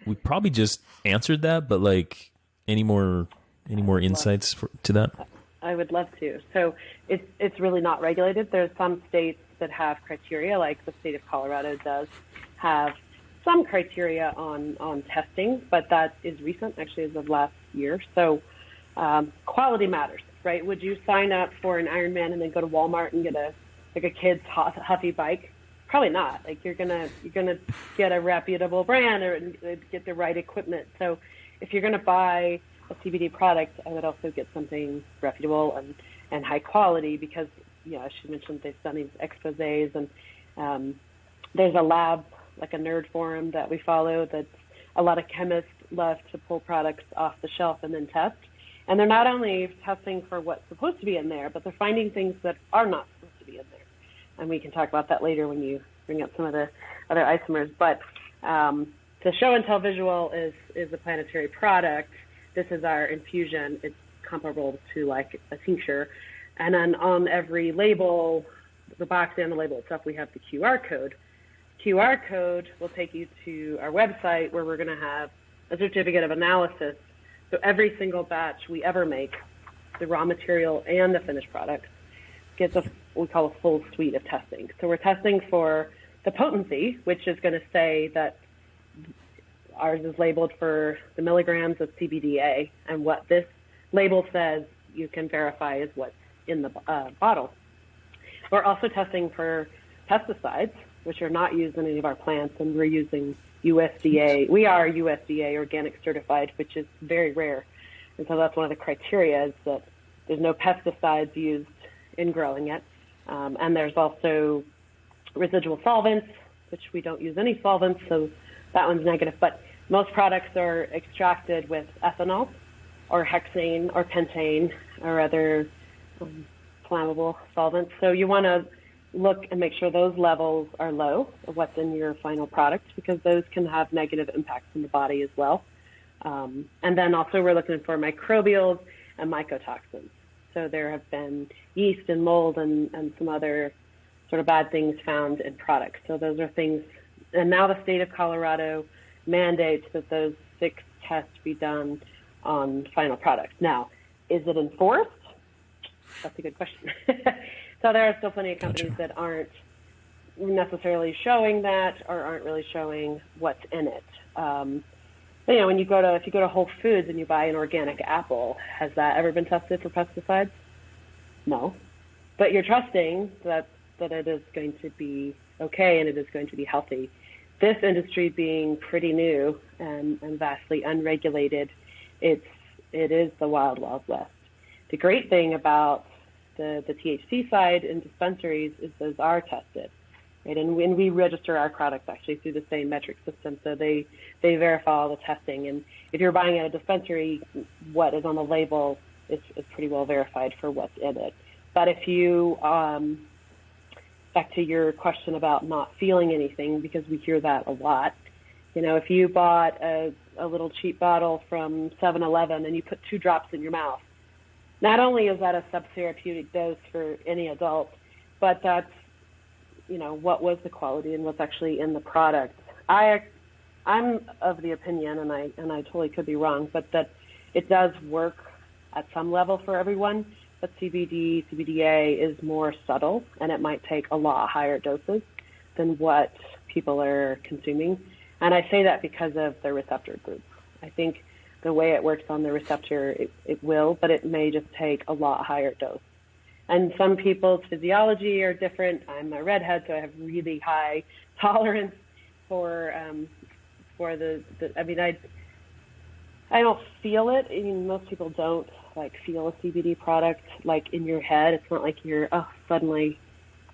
We probably just answered that, but like any more insights to that? I would love to. So it's really not regulated. There's some states that have criteria, like the state of Colorado does have some criteria on testing, but that is recent, actually, as of last year. So quality matters, right? Would you sign up for an Ironman and then go to Walmart and get a kid's Huffy bike? Probably not. Like you're gonna get a reputable brand or get the right equipment. So if you're gonna buy a CBD product, I would also get something reputable and high quality, because as she mentioned, they've done these exposés, and there's a lab, like a nerd forum that we follow, that a lot of chemists love to pull products off the shelf and then test. And they're not only testing for what's supposed to be in there, but they're finding things that are not supposed to be in there. And we can talk about that later when you bring up some of the other isomers. But the show and tell visual is a planetary product. This is our infusion. It's comparable to like a tincture. And then on every label, the box and the label itself, we have the QR code. QR code will take you to our website where we're going to have a certificate of analysis. So every single batch we ever make, the raw material and the finished product, gets what we call a full suite of testing. So we're testing for the potency, which is going to say that ours is labeled for the milligrams of CBDA, and what this label says you can verify is what's in the bottle. We're also testing for pesticides, which are not used in any of our plants, and we're using USDA. We are USDA organic certified, which is very rare. And so that's one of the criteria, is that there's no pesticides used in growing it. And there's also residual solvents, which we don't use any solvents, so that one's negative. But most products are extracted with ethanol or hexane or pentane or other flammable solvents. So you want to look and make sure those levels are low of what's in your final product, because those can have negative impacts in the body as well. And then also we're looking for microbials and mycotoxins. So there have been yeast and mold and some other sort of bad things found in products. So those are things, and now the state of Colorado mandates that those 6 tests be done on final products. Now, is it enforced? That's a good question. So there are still plenty of companies that aren't necessarily showing that, or aren't really showing what's in it. When you if you go to Whole Foods and you buy an organic apple, has that ever been tested for pesticides? No. But you're trusting that that it is going to be okay and it is going to be healthy. This industry being pretty new and vastly unregulated, it is the wild, wild west. The great thing about the THC side in dispensaries is those are tested, right? And when we register our products actually through the same metric system, so they verify all the testing. And if you're buying at a dispensary, what is on the label is pretty well verified for what's in it. But if you, back to your question about not feeling anything, because we hear that a lot, if you bought a little cheap bottle from 7-Eleven and you put 2 drops in your mouth, not only is that a subtherapeutic dose for any adult, but that's, what was the quality and what's actually in the product. I'm of the opinion, and I totally could be wrong, but that it does work at some level for everyone. But CBD, CBDA is more subtle, and it might take a lot higher doses than what people are consuming. And I say that because of the receptor group. I think the way it works on the receptor, it will, but it may just take a lot higher dose. And some people's physiology are different. I'm a redhead, so I have really high tolerance for I don't feel it. I mean, most people don't feel a CBD product in your head. It's not like suddenly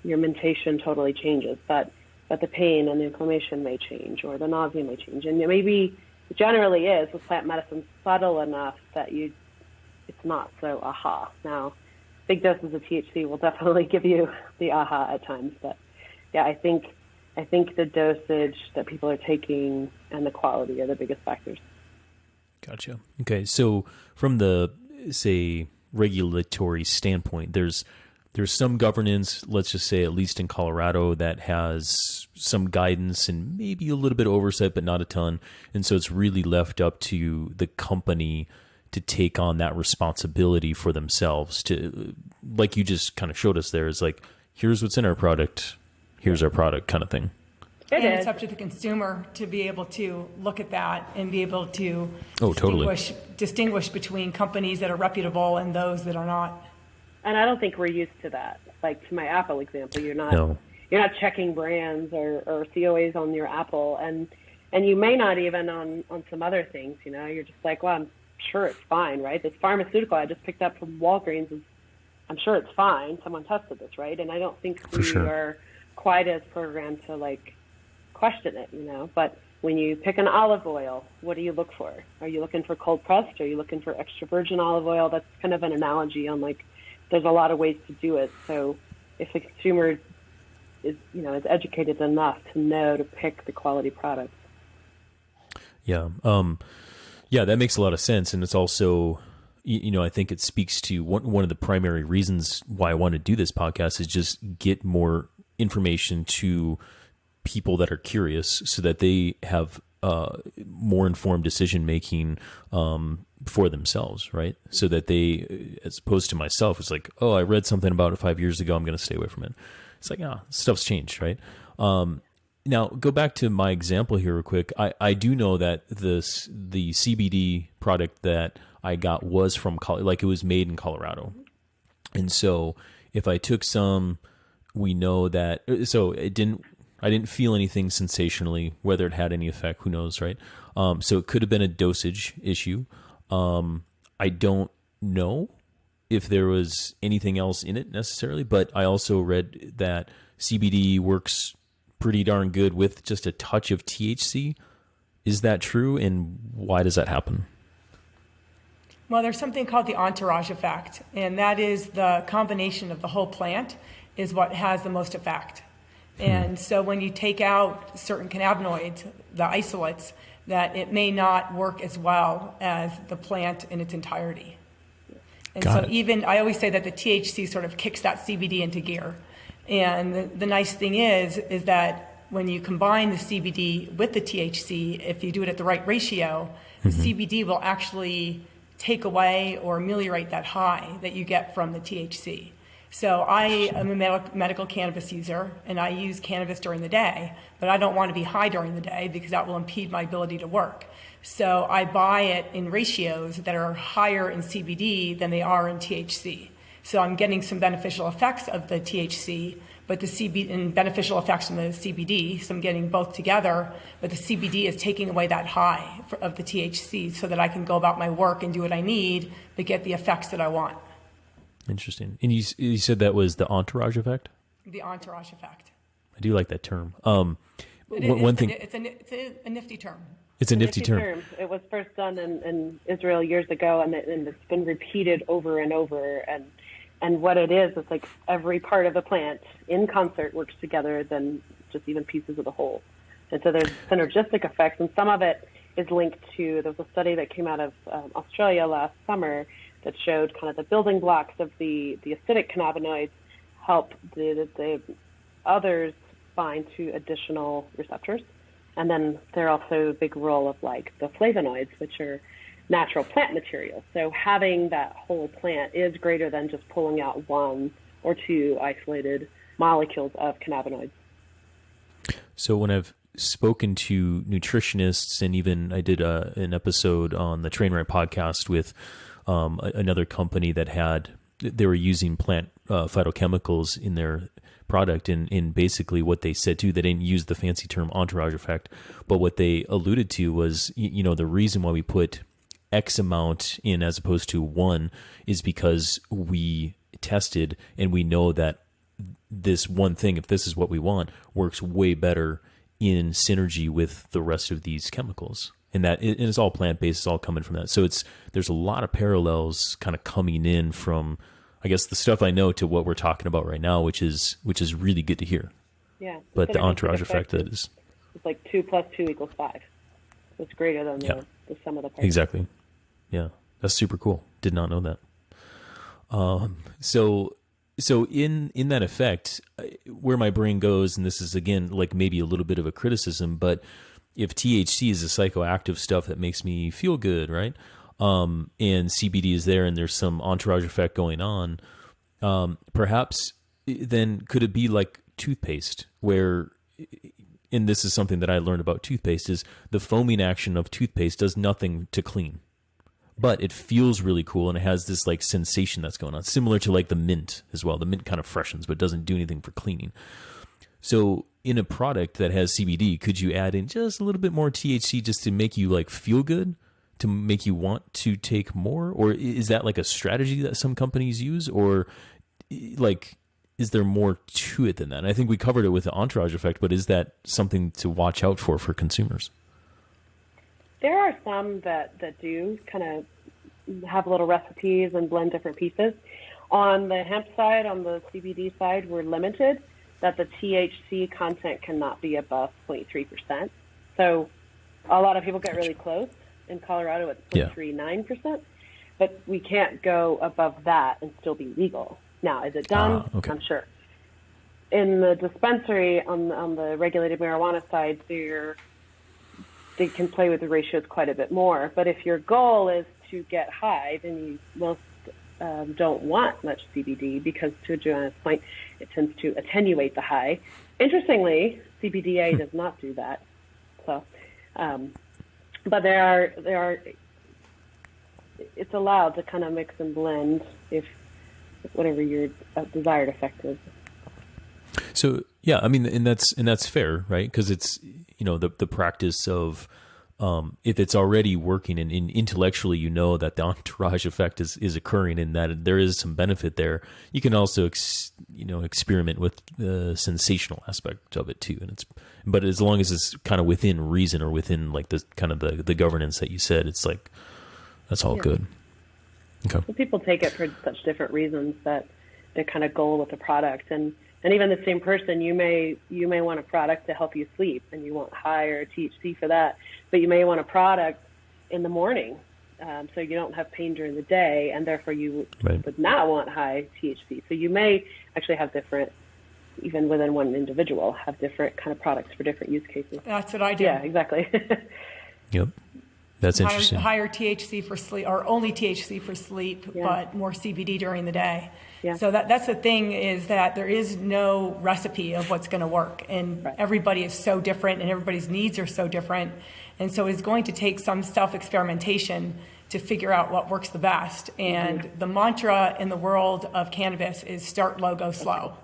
your mentation totally changes, but the pain and the inflammation may change, or the nausea may change. And maybe it generally is with plant medicine subtle enough that it's not so aha. Now, big doses of THC will definitely give you the aha at times, but yeah, I think the dosage that people are taking and the quality are the biggest factors. Gotcha. Okay, so from the, say, regulatory standpoint, there's some governance, let's just say at least in Colorado, that has some guidance and maybe a little bit of oversight, but not a ton. And so it's really left up to the company to take on that responsibility for themselves to, like you just kind of showed us there, is here's what's in our product, here's our product kind of thing. It's up to the consumer to be able to look at that and be able to distinguish between companies that are reputable and those that are not. And I don't think we're used to that. To my Apple example, you're not checking brands or COAs on your Apple, and you may not even on some other things. You're just well, I'm sure it's fine, right? This pharmaceutical I just picked up from Walgreens I'm sure it's fine. Someone tested this, right? And I don't think we are quite as programmed to question it, But when you pick an olive oil, what do you look for? Are you looking for cold pressed? Are you looking for extra virgin olive oil? That's kind of an analogy on there's a lot of ways to do it. So if the consumer is educated enough to know to pick the quality products. Yeah. Yeah, that makes a lot of sense. And it's also, I think it speaks to one of the primary reasons why I want to do this podcast is just get more information to people that are curious so that they have more informed decision making for themselves, right? So that they, as opposed to myself, it's I read something about it 5 years ago, I'm going to stay away from it. It's stuff's changed, right? Now, go back to my example here real quick. I do know that the CBD product that I got was from, it was made in Colorado. And so if I took some, we know that, so I didn't feel anything sensationally, whether it had any effect, who knows, right? So it could have been a dosage issue. I don't know if there was anything else in it necessarily, but I also read that CBD works pretty darn good with just a touch of THC. Is that true? And why does that happen? Well, there's something called the entourage effect, and that is the combination of the whole plant is what has the most effect. And so when you take out certain cannabinoids, the isolates, that it may not work as well as the plant in its entirety. And I always say that the THC sort of kicks that CBD into gear. And the nice thing is that when you combine the CBD with the THC, if you do it at the right ratio, the CBD will actually take away or ameliorate that high that you get from the THC. So I am a medical cannabis user, and I use cannabis during the day, but I don't want to be high during the day because that will impede my ability to work. So I buy it in ratios that are higher in CBD than they are in THC. So I'm getting some beneficial effects of the THC, but the CBD and beneficial effects from the CBD, so I'm getting both together, but the CBD is taking away that high of the THC so that I can go about my work and do what I need, but get the effects that I want. Interesting. And you said that was the entourage effect? The entourage effect. I do like that term. One thing. It's a nifty term. It's a nifty term. It was first done in Israel years ago, and it's been repeated over and over. And what it is, it's like every part of the plant in concert works together than just even pieces of the whole. And so there's synergistic effects, and some of it is linked to, there was a study that came out of Australia last summer that showed kind of the building blocks of the acidic cannabinoids help the others bind to additional receptors. And then there are also a big role of like the flavonoids, which are natural plant materials. So having that whole plant is greater than just pulling out one or two isolated molecules of cannabinoids. So when I've spoken to nutritionists, and even I did an episode on the Trainwright podcast with another company that they were using plant phytochemicals in their product, and basically what they said too, they didn't use the fancy term entourage effect, but what they alluded to was, the reason why we put X amount in as opposed to one is because we tested and we know that this one thing, if this is what we want, works way better in synergy with the rest of these chemicals. And it's all plant-based, it's all coming from that. So there's a lot of parallels kind of coming in from, I guess, the stuff I know to what we're talking about right now, which is really good to hear. Yeah. But the entourage effect, that is, it's like 2 + 2 = 5. It's greater than the sum of the parts. Exactly. Yeah, that's super cool. Did not know that. So in that effect, where my brain goes, and this is again like maybe a little bit of a criticism, but if THC is a psychoactive stuff that makes me feel good, right? And CBD is there, and there's some entourage effect going on. Perhaps then could it be like toothpaste, where, and this is something that I learned about toothpaste, is the foaming action of toothpaste does nothing to clean, but it feels really cool, and it has this like sensation that's going on, similar to like the mint as well. The mint kind of freshens, but doesn't do anything for cleaning. So in a product that has CBD, could you add in just a little bit more THC just to make you like feel good, to make you want to take more? Or is that like a strategy that some companies use? Or like, is there more to it than that? And I think we covered it with the entourage effect, but is that something to watch out for consumers? There are some that do kind of have little recipes and blend different pieces. On the hemp side, on the CBD side, we're limited that the THC content cannot be above 0.3%. So a lot of people get really close. In Colorado, it's 0.39%, but we can't go above that and still be legal. Now, is it done? Okay. I'm sure. In the dispensary, on the regulated marijuana side, they can play with the ratios quite a bit more. But if your goal is to get high, then you most don't want much CBD, because to Joanna's point, it tends to attenuate the high. Interestingly, CBDA does not do that. So, but there are, it's allowed to kind of mix and blend if whatever your desired effect is. So yeah, I mean, and that's fair, right? Because it's, the practice of, if it's already working and intellectually, that the entourage effect is occurring and that there is some benefit there, you can also, experiment with the sensational aspect of it too. But as long as it's kind of within reason, or within like the kind of the governance that you said, it's like, that's all good. Okay. Well, people take it for such different reasons that they kind of goal with the product, and even the same person, you may want a product to help you sleep, and you want higher THC for that, but you may want a product in the morning, so you don't have pain during the day, and therefore you would not want high THC. So you may actually have different, even within one individual, have different kind of products for different use cases. That's what I do. Yeah, exactly. Yep. That's interesting. Higher THC for sleep, or only THC for sleep, but more CBD during the day. Yeah. So that's the thing, is that there is no recipe of what's going to work, and everybody is so different, and everybody's needs are so different, and so it's going to take some self-experimentation to figure out what works the best. And the mantra in the world of cannabis is start low, go slow.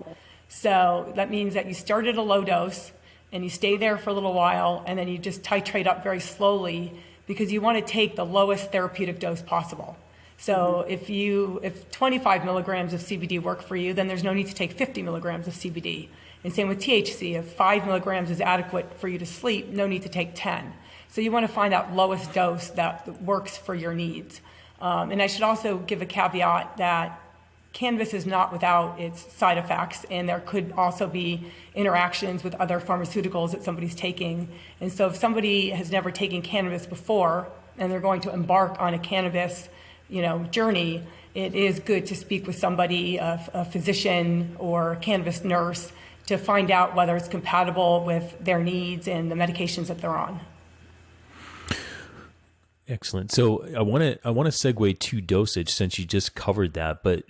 So that means that you start at a low dose and you stay there for a little while, and then you just titrate up very slowly because you want to take the lowest therapeutic dose possible. So if 25 milligrams of CBD work for you, then there's no need to take 50 milligrams of CBD. And same with THC. If 5 milligrams is adequate for you to sleep, no need to take 10. So you want to find that lowest dose that works for your needs. And I should also give a caveat that cannabis is not without its side effects, and there could also be interactions with other pharmaceuticals that somebody's taking. And so if somebody has never taken cannabis before and they're going to embark on a cannabis journey, it is good to speak with somebody, a physician or a cannabis nurse, to find out whether it's compatible with their needs and the medications that they're on. Excellent. So I want to segue to dosage, since you just covered that, but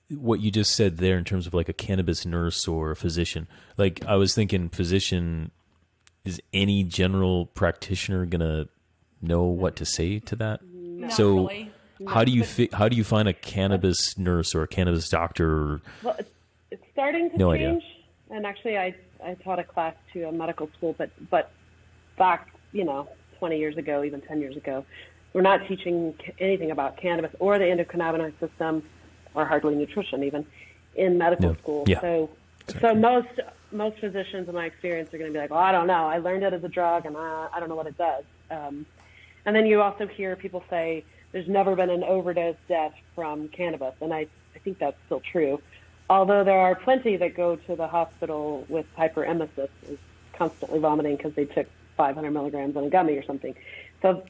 what you just said there in terms of like a cannabis nurse or a physician, like I was thinking physician, is any general practitioner going to know what to say to that? Not so really. how do you find a cannabis nurse or a cannabis doctor? Well, it's starting to No change. idea. And actually, I taught a class to a medical school, but back, 20 years ago, even 10 years ago, we're not teaching anything about cannabis or the endocannabinoid system, or hardly nutrition even, in medical school. Yeah. So most physicians, in my experience, are going to be like, well, I don't know. I learned it as a drug, and I don't know what it does. And then you also hear people say there's never been an overdose death from cannabis, and I think that's still true. Although there are plenty that go to the hospital with hyperemesis, constantly vomiting because they took 500 milligrams on a gummy or something. So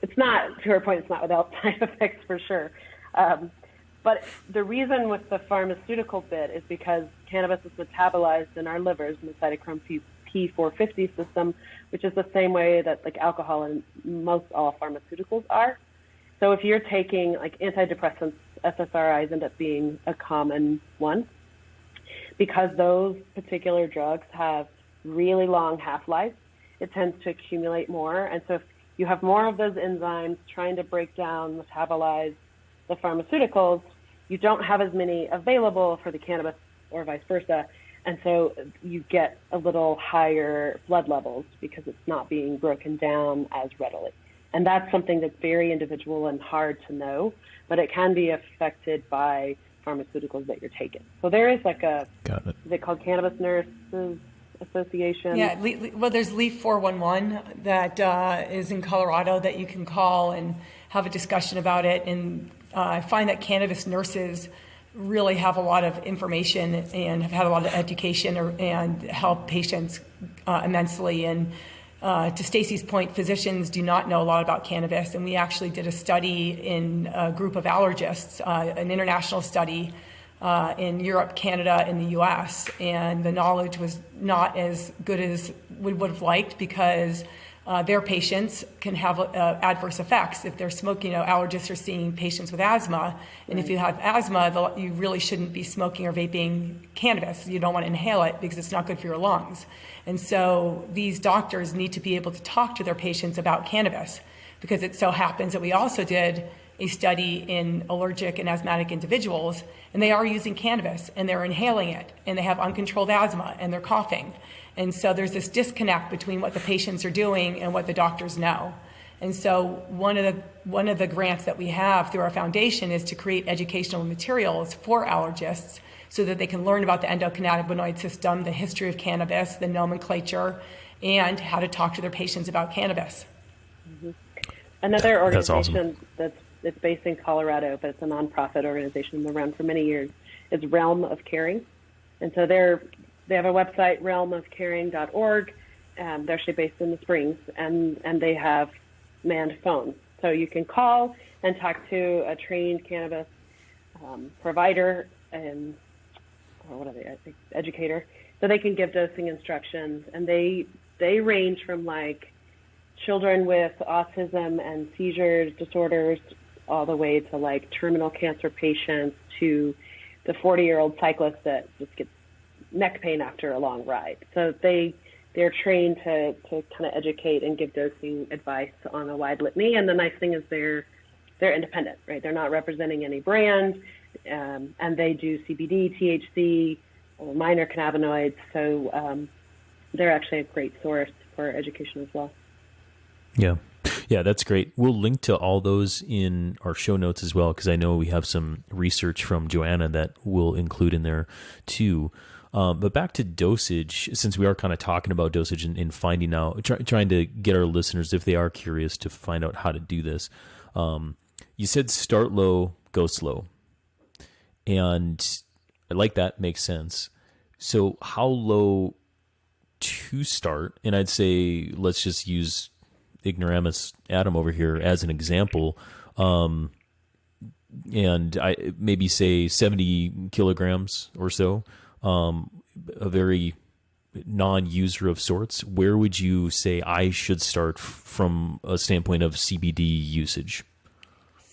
it's not, to her point, it's not without side effects for sure. But the reason with the pharmaceutical bit is because cannabis is metabolized in our livers in the cytochrome P450 system, which is the same way that like alcohol and most all pharmaceuticals are. So if you're taking like antidepressants, SSRIs end up being a common one because those particular drugs have really long half-lives. It tends to accumulate more. And so if you have more of those enzymes trying to break down, metabolize the pharmaceuticals, you don't have as many available for the cannabis or vice versa. And so you get a little higher blood levels because it's not being broken down as readily. And that's something that's very individual and hard to know, but it can be affected by pharmaceuticals that you're taking. So there is like is it called Cannabis Nurses Association? Yeah, well, there's Leaf 411 that is in Colorado that you can call and have a discussion about it. And I find that cannabis nurses really have a lot of information and have had a lot of education and help patients immensely. And to Stacy's point, physicians do not know a lot about cannabis. And we actually did a study in a group of allergists, an international study in Europe, Canada, and the US. And the knowledge was not as good as we would have liked because their patients can have adverse effects. If they're smoking, allergists are seeing patients with asthma. And if you have asthma, you really shouldn't be smoking or vaping cannabis. You don't want to inhale it because it's not good for your lungs. And so these doctors need to be able to talk to their patients about cannabis, because it so happens that we also did a study in allergic and asthmatic individuals, and they are using cannabis and they're inhaling it and they have uncontrolled asthma and they're coughing. And so there's this disconnect between what the patients are doing and what the doctors know. And so one of the grants that we have through our foundation is to create educational materials for allergists so that they can learn about the endocannabinoid system, the history of cannabis, the nomenclature, and how to talk to their patients about cannabis. Mm-hmm. Another organization that's awesome. It's based in Colorado, but it's a nonprofit organization, been around for many years, is Realm of Caring. And so they have a website, realmofcaring.org. They're actually based in the Springs, and they have manned phones. So you can call and talk to a trained cannabis provider and, or what are they, I think, educator. So they can give dosing instructions, and they range from like children with autism and seizure disorders all the way to like terminal cancer patients to the 40-year-old cyclist that just gets neck pain after a long ride. So they're trained to kind of educate and give dosing advice on a wide litany. And the nice thing is they're independent, right? They're not representing any brand, and they do CBD, THC, minor cannabinoids. So they're actually a great source for education as well. Yeah. Yeah, that's great. We'll link to all those in our show notes as well, because I know we have some research from Joanna that we'll include in there too. But back to Dosage, since we are kind of talking about Dosage and finding out, trying to get our listeners, if they are curious, to find out how to do this. You said start low, go slow. And I like that, makes sense. So how low to start? And I'd say, let's just use ignoramus Adam over here as an example. And I maybe say 70 kilograms or so, a very non-user of sorts. Where would you say I should start from a standpoint of CBD usage?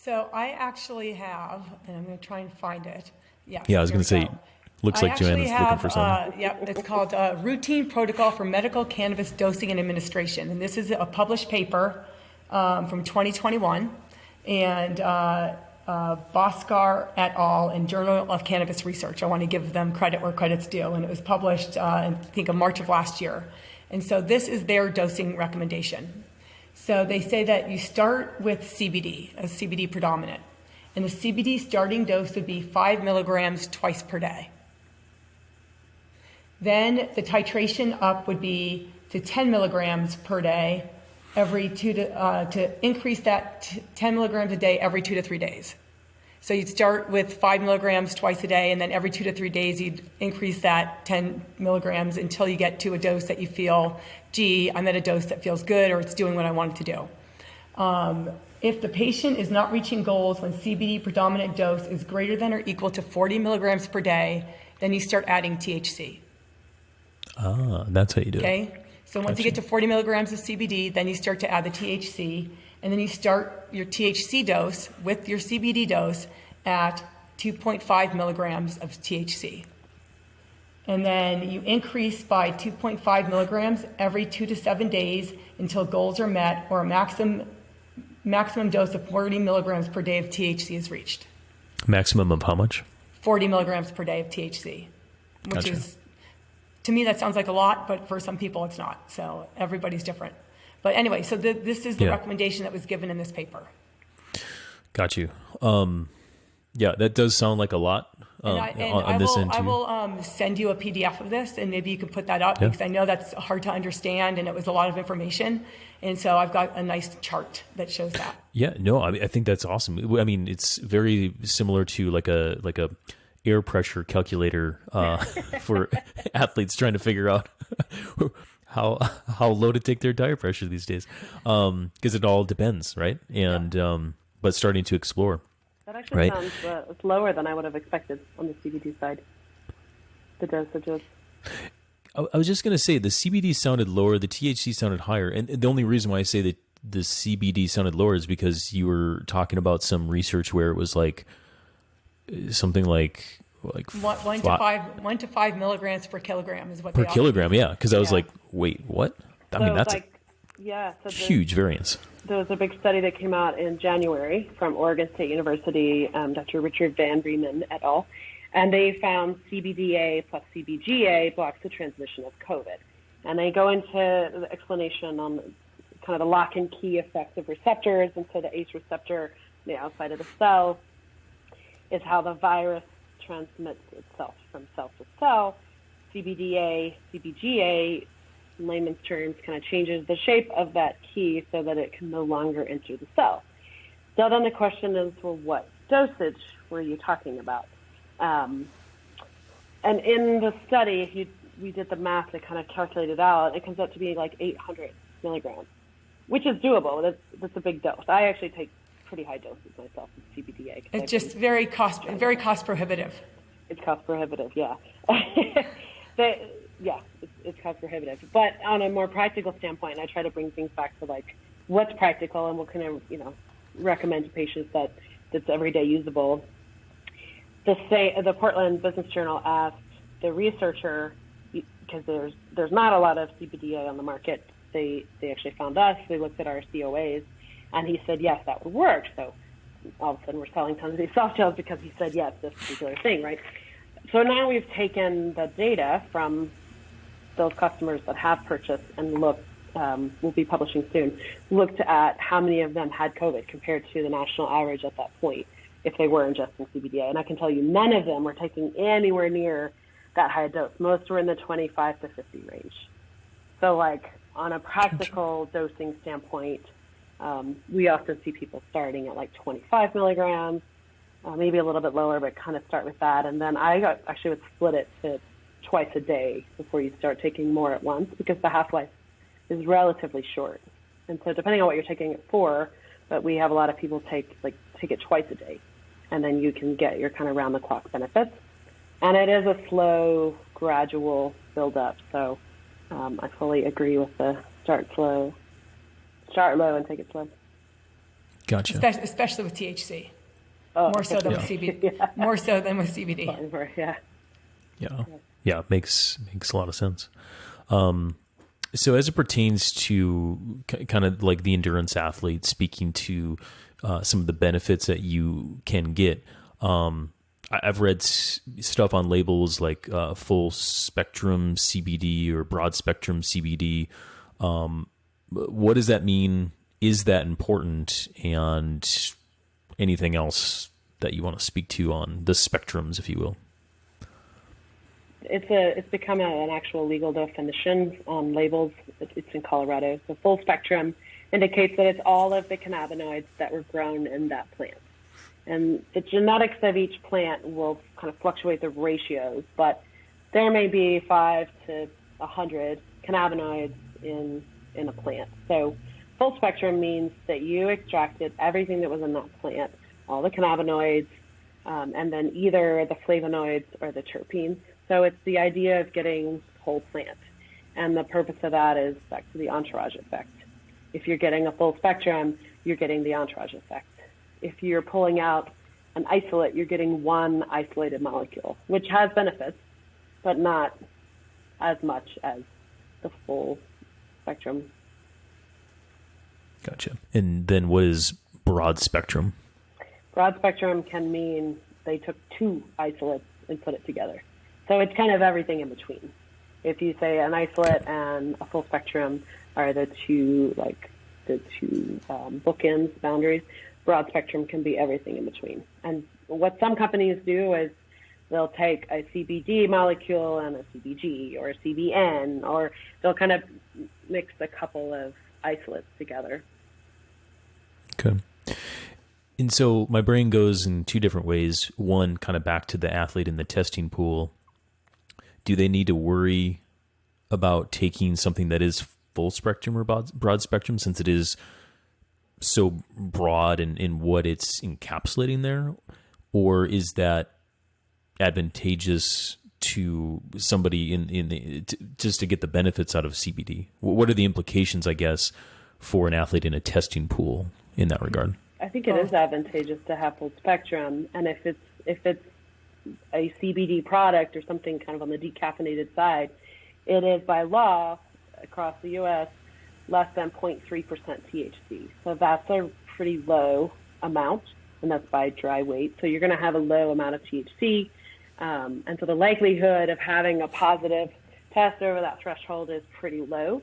So I actually have, and I'm going to try and find it. Yes, Yeah, I was going to say, looks like Joanna's looking for something. Yep, it's called Routine Protocol for Medical Cannabis Dosing and Administration. And this is a published paper from 2021. And Bhaskar et al. In Journal of Cannabis Research. I want to give them credit where credit's due. And it was published, I think, in March of last year. And so this is their dosing recommendation. So they say that you start with CBD, as CBD predominant. And the CBD starting dose would be 5 milligrams twice per day. Then the titration up would be to 10 milligrams per day to increase that 10 milligrams a day every 2 to 3 days. So you'd start with 5 milligrams twice a day, and then every 2 to 3 days you'd increase that 10 milligrams until you get to a dose that you feel, gee, I'm at a dose that feels good, or it's doing what I want it to do. If the patient is not reaching goals when CBD predominant dose is greater than or equal to 40 milligrams per day, then you start adding THC. Ah, that's how you do it. Okay? So once you get to 40 milligrams of CBD, then you start to add the THC, and then you start your THC dose with your CBD dose at 2.5 milligrams of THC. And then you increase by 2.5 milligrams every 2 to 7 days until goals are met or a maximum dose of 40 milligrams per day of THC is reached. Maximum of how much? 40 milligrams per day of THC, which Gotcha. is, to me, that sounds like a lot, but for some people it's not. So everybody's different. But anyway, so this is the recommendation that was given in this paper. Got you. Yeah, that does sound like a lot on this end too. I will send you a PDF of this, and maybe you could put that up because I know that's hard to understand, and it was a lot of information. And so I've got a nice chart that shows that. Yeah, no, I think that's awesome. I mean, it's very similar to like a air pressure calculator for athletes trying to figure out how low to take their tire pressure these days, because it all depends, right? And but starting to explore. That actually sounds lower than I would have expected on the CBD side. The dosages. I was just going to say the CBD sounded lower, the THC sounded higher, and the only reason why I say that the CBD sounded lower is because you were talking about some research where it was like something like 1 to 5 milligrams per kilogram is what per they kilogram. Yeah, because I was like, wait, what? I mean, that's so huge variance. There was a big study that came out in January from Oregon State University, Dr. Richard Van Riemann et al., and they found CBDA plus CBGA blocks the transmission of COVID. And they go into the explanation on kind of the lock and key effects of receptors, and so the ACE receptor, the outside of the cell, is how the virus transmits itself from cell to cell. CBDA, CBGA, in layman's terms, kind of changes the shape of that key so that it can no longer enter the cell. So then the question is, well, what dosage were you talking about? And in the study, we did the math to kind of calculate it out. It comes out to be like 800 milligrams, which is doable. That's a big dose. I actually take pretty high doses myself of CBDA. It's just very cost prohibitive. It's cost prohibitive, yeah. It's cost prohibitive. But on a more practical standpoint, I try to bring things back to like what's practical and what can I, recommend to patients that's everyday usable. The Portland Business Journal asked the researcher, because there's not a lot of CBDA on the market. They actually found us. They looked at our COAs, and he said yes, that would work. So all of a sudden we're selling tons of these soft gels because he said yes, this particular thing, right? So now we've taken the data from those customers that have purchased and we'll be publishing soon, looked at how many of them had COVID compared to the national average at that point if they were ingesting CBDA. And I can tell you none of them were taking anywhere near that high dose. Most were in the 25 to 50 range. So like on a practical dosing standpoint, we often see people starting at like 25 milligrams, maybe a little bit lower, but kind of start with that. And then I actually would split it to twice a day before you start taking more at once, because the half-life is relatively short. And so depending on what you're taking it for, but we have a lot of people take it twice a day, and then you can get your kind of round-the-clock benefits. And it is a slow, gradual build-up. So I fully agree with the start low and take it slow. Gotcha. Especially with THC. More so than with CBD. Yeah. More so than with CBD. Yeah, makes a lot of sense. So as it pertains to kind of like the endurance athlete, speaking to some of the benefits that you can get, I've read stuff on labels like full spectrum CBD or broad spectrum CBD. What does that mean? Is that important? And anything else that you want to speak to on the spectrums, if you will? It's become an actual legal definition on labels. It's in Colorado. So full spectrum indicates that it's all of the cannabinoids that were grown in that plant. And the genetics of each plant will kind of fluctuate the ratios, but there may be 5 to 100 cannabinoids in a plant. So full spectrum means that you extracted everything that was in that plant, all the cannabinoids, and then either the flavonoids or the terpenes. So it's the idea of getting whole plant. And the purpose of that is back to the entourage effect. If you're getting a full spectrum, you're getting the entourage effect. If you're pulling out an isolate, you're getting one isolated molecule, which has benefits, but not as much as the full spectrum. Gotcha. And then what is broad spectrum? Broad spectrum can mean they took two isolates and put it together. So it's kind of everything in between. If you say an isolate and a full spectrum are the two bookends, boundaries, broad spectrum can be everything in between. And what some companies do is they'll take a CBD molecule and a CBG or a CBN, or they'll kind of mix a couple of isolates together. Okay. And so my brain goes in two different ways. One, kind of back to the athlete in the testing pool. Do they need to worry about taking something that is full spectrum or broad spectrum, since it is so broad in what it's encapsulating there? Or is that advantageous to somebody just to get the benefits out of CBD? What are the implications, I guess, for an athlete in a testing pool in that regard? I think it is advantageous to have full spectrum, and if it's a CBD product or something kind of on the decaffeinated side, it is by law across the U.S. less than 0.3% THC. So that's a pretty low amount, and that's by dry weight. So you're going to have a low amount of THC, and so the likelihood of having a positive test over that threshold is pretty low.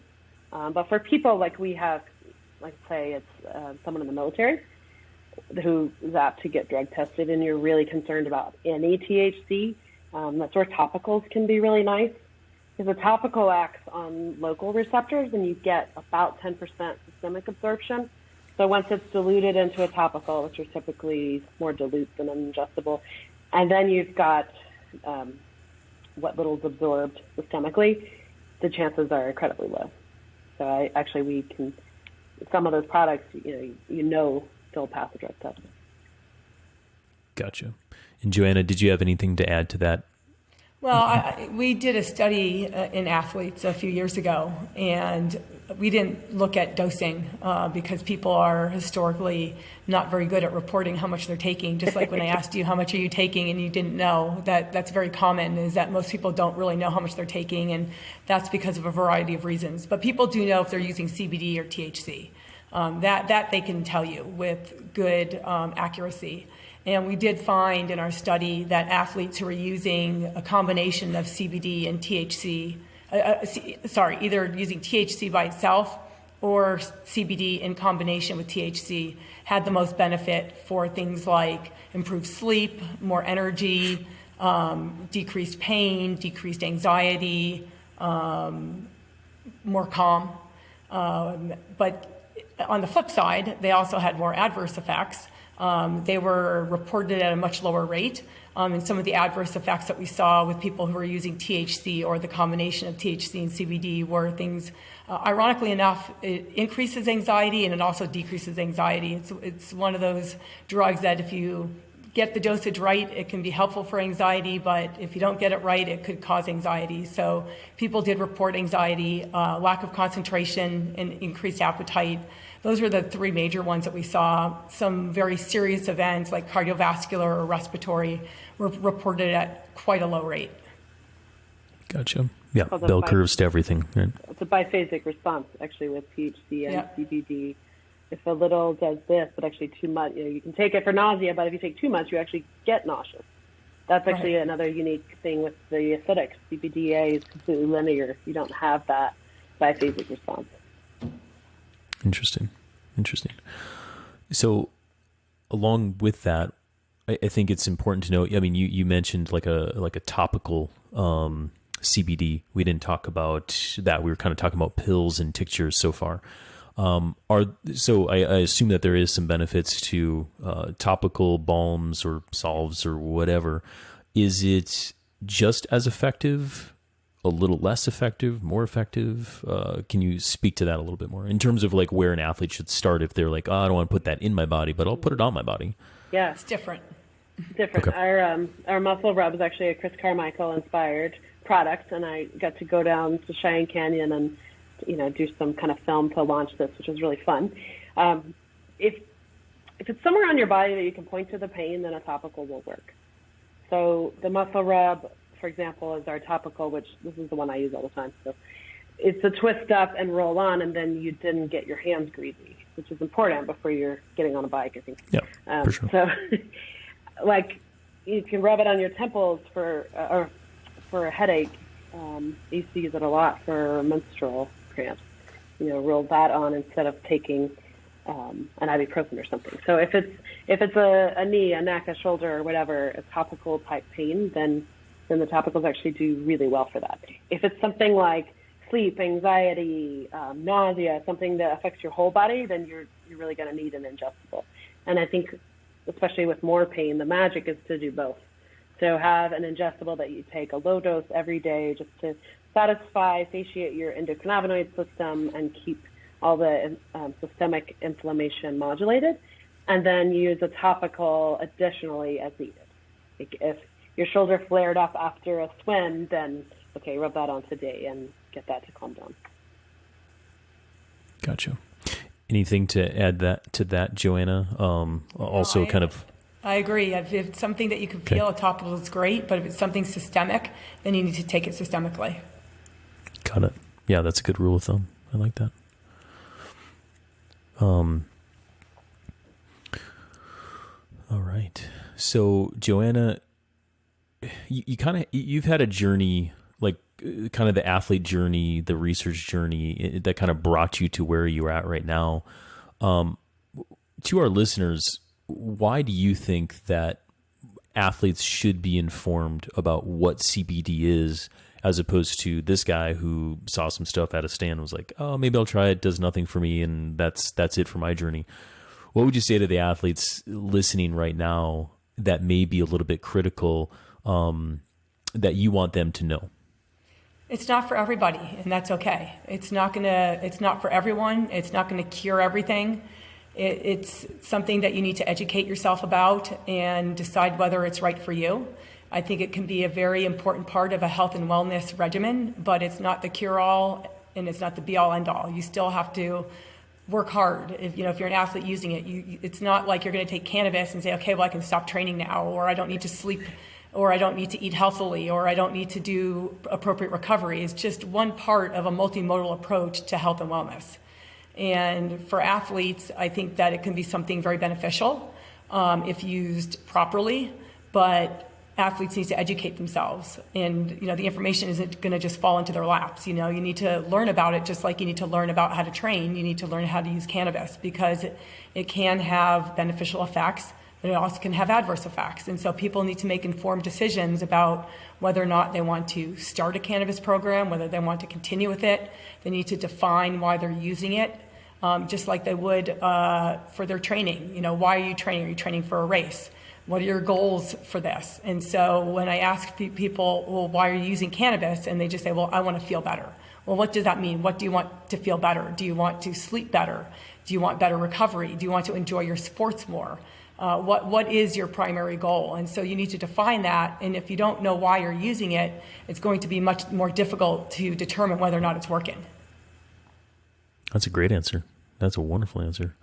But for people like we have, like say it's someone in the military who is apt to get drug tested and you're really concerned about any THC, that's where topicals can be really nice. Because a topical acts on local receptors and you get about 10% systemic absorption. So once it's diluted into a topical, which are typically more dilute than an ingestible, and then you've got what little's absorbed systemically, the chances are incredibly low. So some of those products, they'll pass the drug test. Gotcha. And Joanna, did you have anything to add to that? Well, we did a study in athletes a few years ago, and we didn't look at dosing because people are historically not very good at reporting how much they're taking. Just like when I asked you how much are you taking and you didn't know, that's very common, is that most people don't really know how much they're taking, and that's because of a variety of reasons. But people do know if they're using CBD or THC. That they can tell you with good accuracy. And we did find in our study that athletes who were using a combination of CBD and THC, either using THC by itself or CBD in combination with THC, had the most benefit for things like improved sleep, more energy, decreased pain, decreased anxiety, more calm. But on the flip side, they also had more adverse effects. They were reported at a much lower rate. And some of the adverse effects that we saw with people who were using THC or the combination of THC and CBD were things, ironically enough, it increases anxiety and it also decreases anxiety. It's one of those drugs that if you get the dosage right, it can be helpful for anxiety, but if you don't get it right, it could cause anxiety. So people did report anxiety, lack of concentration, and increased appetite. Those were the three major ones that we saw. Some very serious events like cardiovascular or respiratory were reported at quite a low rate. Gotcha. Yeah, bell curves to everything. Right? It's a biphasic response, actually, with THC and CBD. If a little does this, but actually too much, you can take it for nausea, but if you take too much, you actually get nauseous. That's actually another unique thing with the acidic. Cbd is completely linear. You don't have that biphasic response. Interesting. So along with that, I think it's important to note, I mean, you mentioned like a topical CBD. We didn't talk about that. We were kind of talking about pills and tinctures so far. So I assume that there is some benefits to topical balms or salves or whatever. Is it just as effective, a little less effective, more effective? Can you speak to that a little bit more in terms of like where an athlete should start if they're like, oh, I don't want to put that in my body, but I'll put it on my body? Yeah, it's different. Okay. Our muscle rub is actually a Chris Carmichael inspired product, and I got to go down to Cheyenne Canyon and do some kind of film to launch this, which was really fun. If it's somewhere on your body that you can point to the pain, then a topical will work. So the muscle rub, for example, is our topical, which this is the one I use all the time. So it's a twist up and roll on, and then you didn't get your hands greasy, which is important before you're getting on a bike, I think. Yeah, for sure. So, like, you can rub it on your temples for a headache. I used to use it a lot for menstrual cramps. Roll that on instead of taking an ibuprofen or something. So if it's a knee, a neck, a shoulder, or whatever, a topical type pain, then the topicals actually do really well for that. If it's something like sleep, anxiety, nausea, something that affects your whole body, then you're really going to need an ingestible. And I think, especially with more pain, the magic is to do both. So have an ingestible that you take a low dose every day just to satiate your endocannabinoid system and keep all the systemic inflammation modulated, and then use a topical additionally as needed. Like if your shoulder flared up after a swim, then rub that on today and get that to calm down. Gotcha. Anything to add to that, Joanna? I agree. If it's something that you can feel, a topical is great, but if it's something systemic, then you need to take it systemically. Got it. Yeah, that's a good rule of thumb. I like that. All right. So, Joanna, you've had a journey, like kind of the athlete journey, the research journey that kind of brought you to where you're at right now. To our listeners, why do you think that athletes should be informed about what CBD is, as opposed to this guy who saw some stuff at a stand and was like, oh, maybe I'll try it, does nothing for me, and that's it for my journey? What would you say to the athletes listening right now that may be a little bit critical, that you want them to know? It's not for everybody, and that's okay. It's not for everyone. It's not gonna cure everything. It's something that you need to educate yourself about and decide whether it's right for you. I think it can be a very important part of a health and wellness regimen, but it's not the cure-all and it's not the be-all, end-all. You still have to work hard. If you're an athlete using it, it's not like you're going to take cannabis and say, okay, well, I can stop training now, or I don't need to sleep, or I don't need to eat healthily, or I don't need to do appropriate recovery. It's just one part of a multimodal approach to health and wellness. And for athletes, I think that it can be something very beneficial. if used properly, but athletes need to educate themselves, and the information isn't going to just fall into their laps. You need to learn about it, just like you need to learn about how to train. You need to learn how to use cannabis, because it can have beneficial effects, but it also can have adverse effects. And so people need to make informed decisions about whether or not they want to start a cannabis program, whether they want to continue with it. They need to define why they're using it, just like they would for their training. Why are you training? Are you training for a race? What are your goals for this? And so when I ask people, well, why are you using cannabis? And they just say, well, I want to feel better. Well, what does that mean? What do you want to feel better? Do you want to sleep better? Do you want better recovery? Do you want to enjoy your sports more? What is your primary goal? And so you need to define that. And if you don't know why you're using it, it's going to be much more difficult to determine whether or not it's working. That's a great answer. That's a wonderful answer.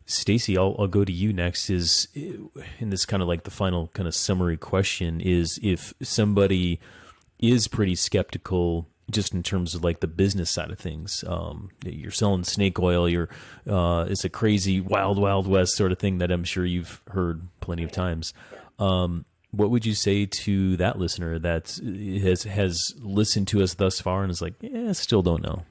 Stacy, I'll go to you next. In this kind of like the final kind of summary question is, if somebody is pretty skeptical just in terms of like the business side of things, you're selling snake oil, it's a crazy wild west sort of thing that I'm sure you've heard plenty of times. What would you say to that listener that has listened to us thus far and is like, still don't know?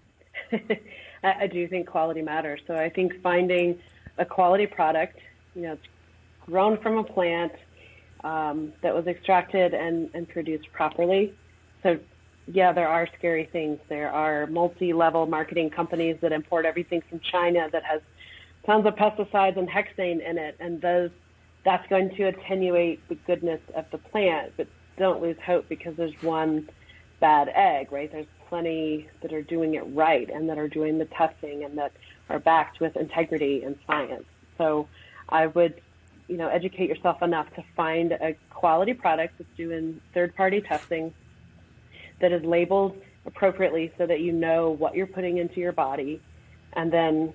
I do think quality matters. So I think finding a quality product, it's grown from a plant that was extracted and produced properly. So yeah, there are scary things. There are multi-level marketing companies that import everything from China that has tons of pesticides and hexane in it, and that's going to attenuate the goodness of the plant. But don't lose hope, because there's one bad egg, right? There's plenty that are doing it right and that are doing the testing and that are backed with integrity and science. So I would, educate yourself enough to find a quality product that's doing third-party testing, that is labeled appropriately so that you know what you're putting into your body, and then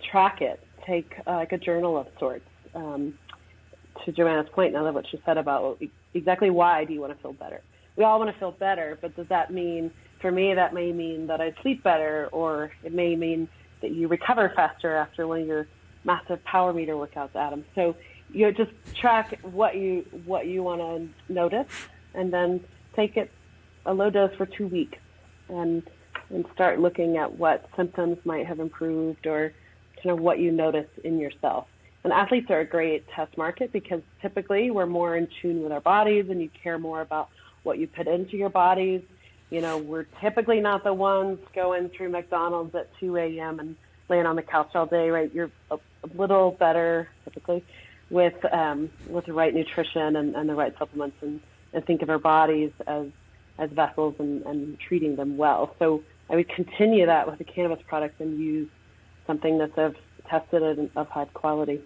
track it. Take like a journal of sorts. To Joanna's point, and I love what she said about exactly why do you want to feel better. We all want to feel better, but does that mean, for me, that may mean that I sleep better, or it may mean that you recover faster after one of your massive power meter workouts, Adam. So just track what you want to notice, and then take it a low dose for 2 weeks, and start looking at what symptoms might have improved, or kind of what you notice in yourself. And athletes are a great test market, because typically we're more in tune with our bodies, and you care more about what you put into your bodies. We're typically not the ones going through McDonald's at 2 a.m. and laying on the couch all day, right? You're a little better typically with the right nutrition and the right supplements, and think of our bodies as vessels and treating them well. So I would continue that with the cannabis products and use something that's tested and of high quality.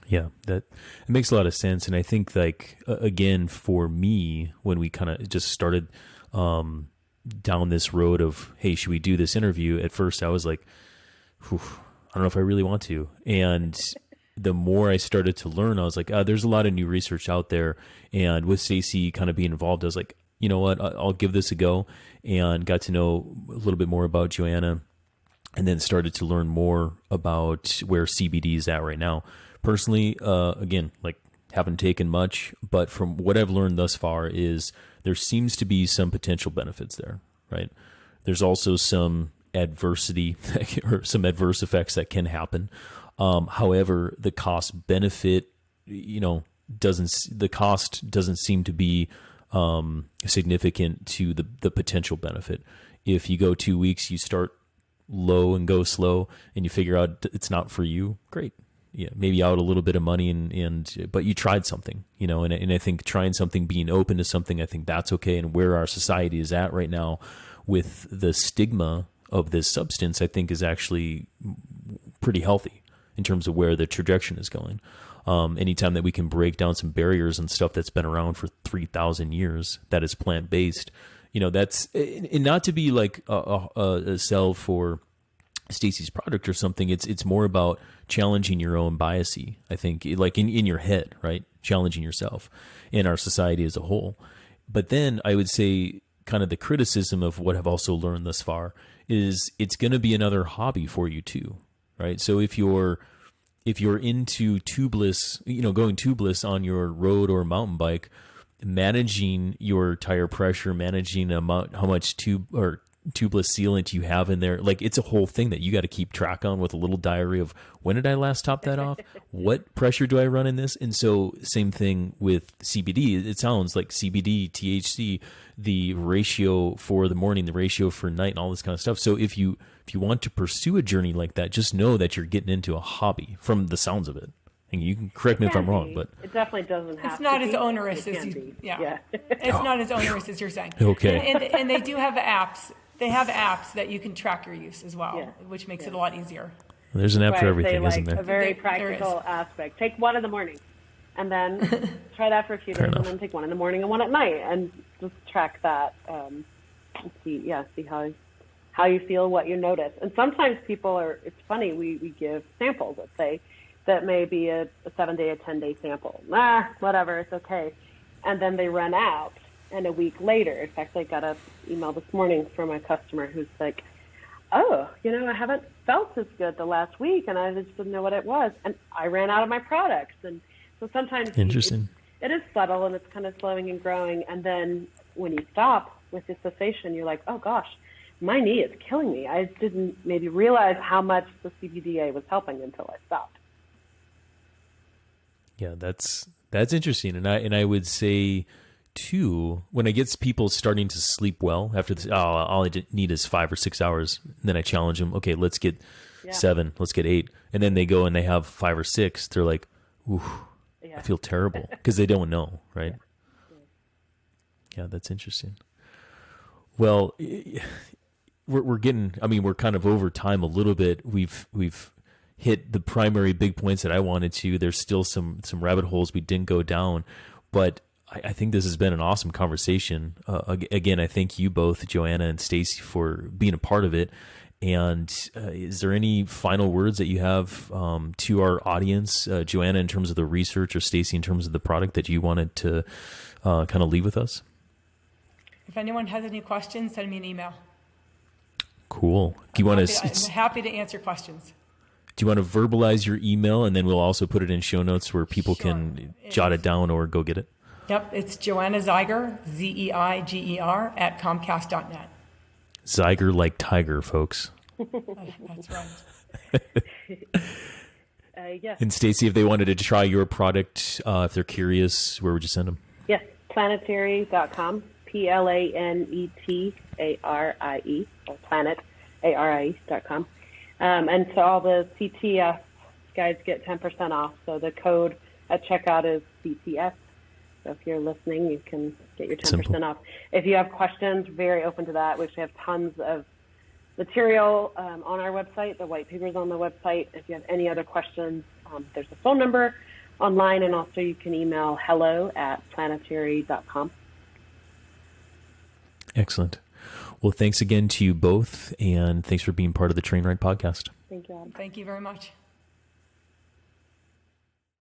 Yeah, it makes a lot of sense. And I think, like, again, for me, when we kind of just started down this road of, hey, should we do this interview? At first I was like, I don't know if I really want to. And the more I started to learn, I was like, there's a lot of new research out there. And with Stacy kind of being involved, I was like, you know what, I'll give this a go, and got to know a little bit more about Joanna, and then started to learn more about where CBD is at right now. Personally, again, like, haven't taken much, but from what I've learned thus far is there seems to be some potential benefits there, right? There's also some adversity or some adverse effects that can happen. However, the cost benefit, the cost doesn't seem to be significant to the potential benefit. If you go 2 weeks, you start low and go slow, and you figure out it's not for you, great. Yeah, maybe out a little bit of money, but you tried something, and I think trying something, being open to something, I think that's okay. And where our society is at right now with the stigma of this substance, I think is actually pretty healthy in terms of where the trajectory is going. Anytime that we can break down some barriers and stuff that's been around for 3,000 years that is plant-based, that's, and not to be like a sell for Stacy's product or something. It's more about challenging your own biasy, I think, like in your head, right? Challenging yourself and our society as a whole. But then I would say kind of the criticism of what I've also learned thus far is it's going to be another hobby for you too, right? So if if you're into tubeless, going tubeless on your road or mountain bike, managing your tire pressure, managing how much tubeless sealant you have in there, like it's a whole thing that you got to keep track on with a little diary of when did I last top that off? What pressure do I run in this? And so same thing with CBD. It sounds like CBD, THC, the ratio for the morning, the ratio for night, and all this kind of stuff. So if you want to pursue a journey like that, just know that you're getting into a hobby from the sounds of it. And you can correct me if I'm wrong, but it definitely doesn't have it's not to as be. onerous It as can you, be. yeah. It's not as onerous as you're saying. Okay. And they do have apps. They have apps that you can track your use as well, which makes it a lot easier. There's an app for Right, everything, like isn't there? A very There practical aspect. Take one in the morning, and then try that for a few days, and then take one in the morning and one at night, and just track that. And see how you feel, what you notice. And sometimes people are. It's funny. We give samples. Let's say that may be a 7-day, a 10-day sample. Whatever, it's okay. And then they run out, and a week later, in fact, I got an email this morning from a customer who's like, oh, I haven't felt as good the last week, and I just didn't know what it was. And I ran out of my products. And so sometimes Interesting. it is subtle, and it's kind of slowing and growing. And then when you stop with the cessation, you're like, oh, gosh, my knee is killing me. I didn't maybe realize how much the CBDA was helping until I stopped. Yeah, that's interesting. And I would say too, when I get people starting to sleep well after this, all I need is 5 or 6 hours. And then I challenge them, okay, let's get 7, let's get 8. And then they go and they have 5 or 6. They're like, ooh, I feel terrible because they don't know. Right. Yeah, that's interesting. Well, we're getting, we're kind of over time a little bit. We've hit the primary big points that I wanted to. There's still some rabbit holes we didn't go down, but I think this has been an awesome conversation. Again, I thank you both, Joanna and Stacy, for being a part of it. And is there any final words that you have to our audience, Joanna, in terms of the research, or Stacy, in terms of the product that you wanted to kind of leave with us? If anyone has any questions, send me an email. Cool. Do you want to? I'm happy to answer questions. Do you want to verbalize your email, and then we'll also put it in show notes where people can jot it down or go get it? Yep, it's Joanna Zeiger, Zeiger, at Comcast.net. Zeiger like tiger, folks. That's right. Yes. And Stacy, if they wanted to try your product, if they're curious, where would you send them? Yes, planetary.com, PLANETARIE, or planet.arie.com. And so all the CTS guides get 10% off. So the code at checkout is CTS. So if you're listening, you can get your 10% off. If you have questions, very open to that. We have tons of material on our website. The white paper's on the website. If you have any other questions, there's a phone number online, and also you can email hello@planetary.com. Excellent. Well, thanks again to you both, and thanks for being part of the Train Ride podcast. Thank you, Adam. Thank you very much.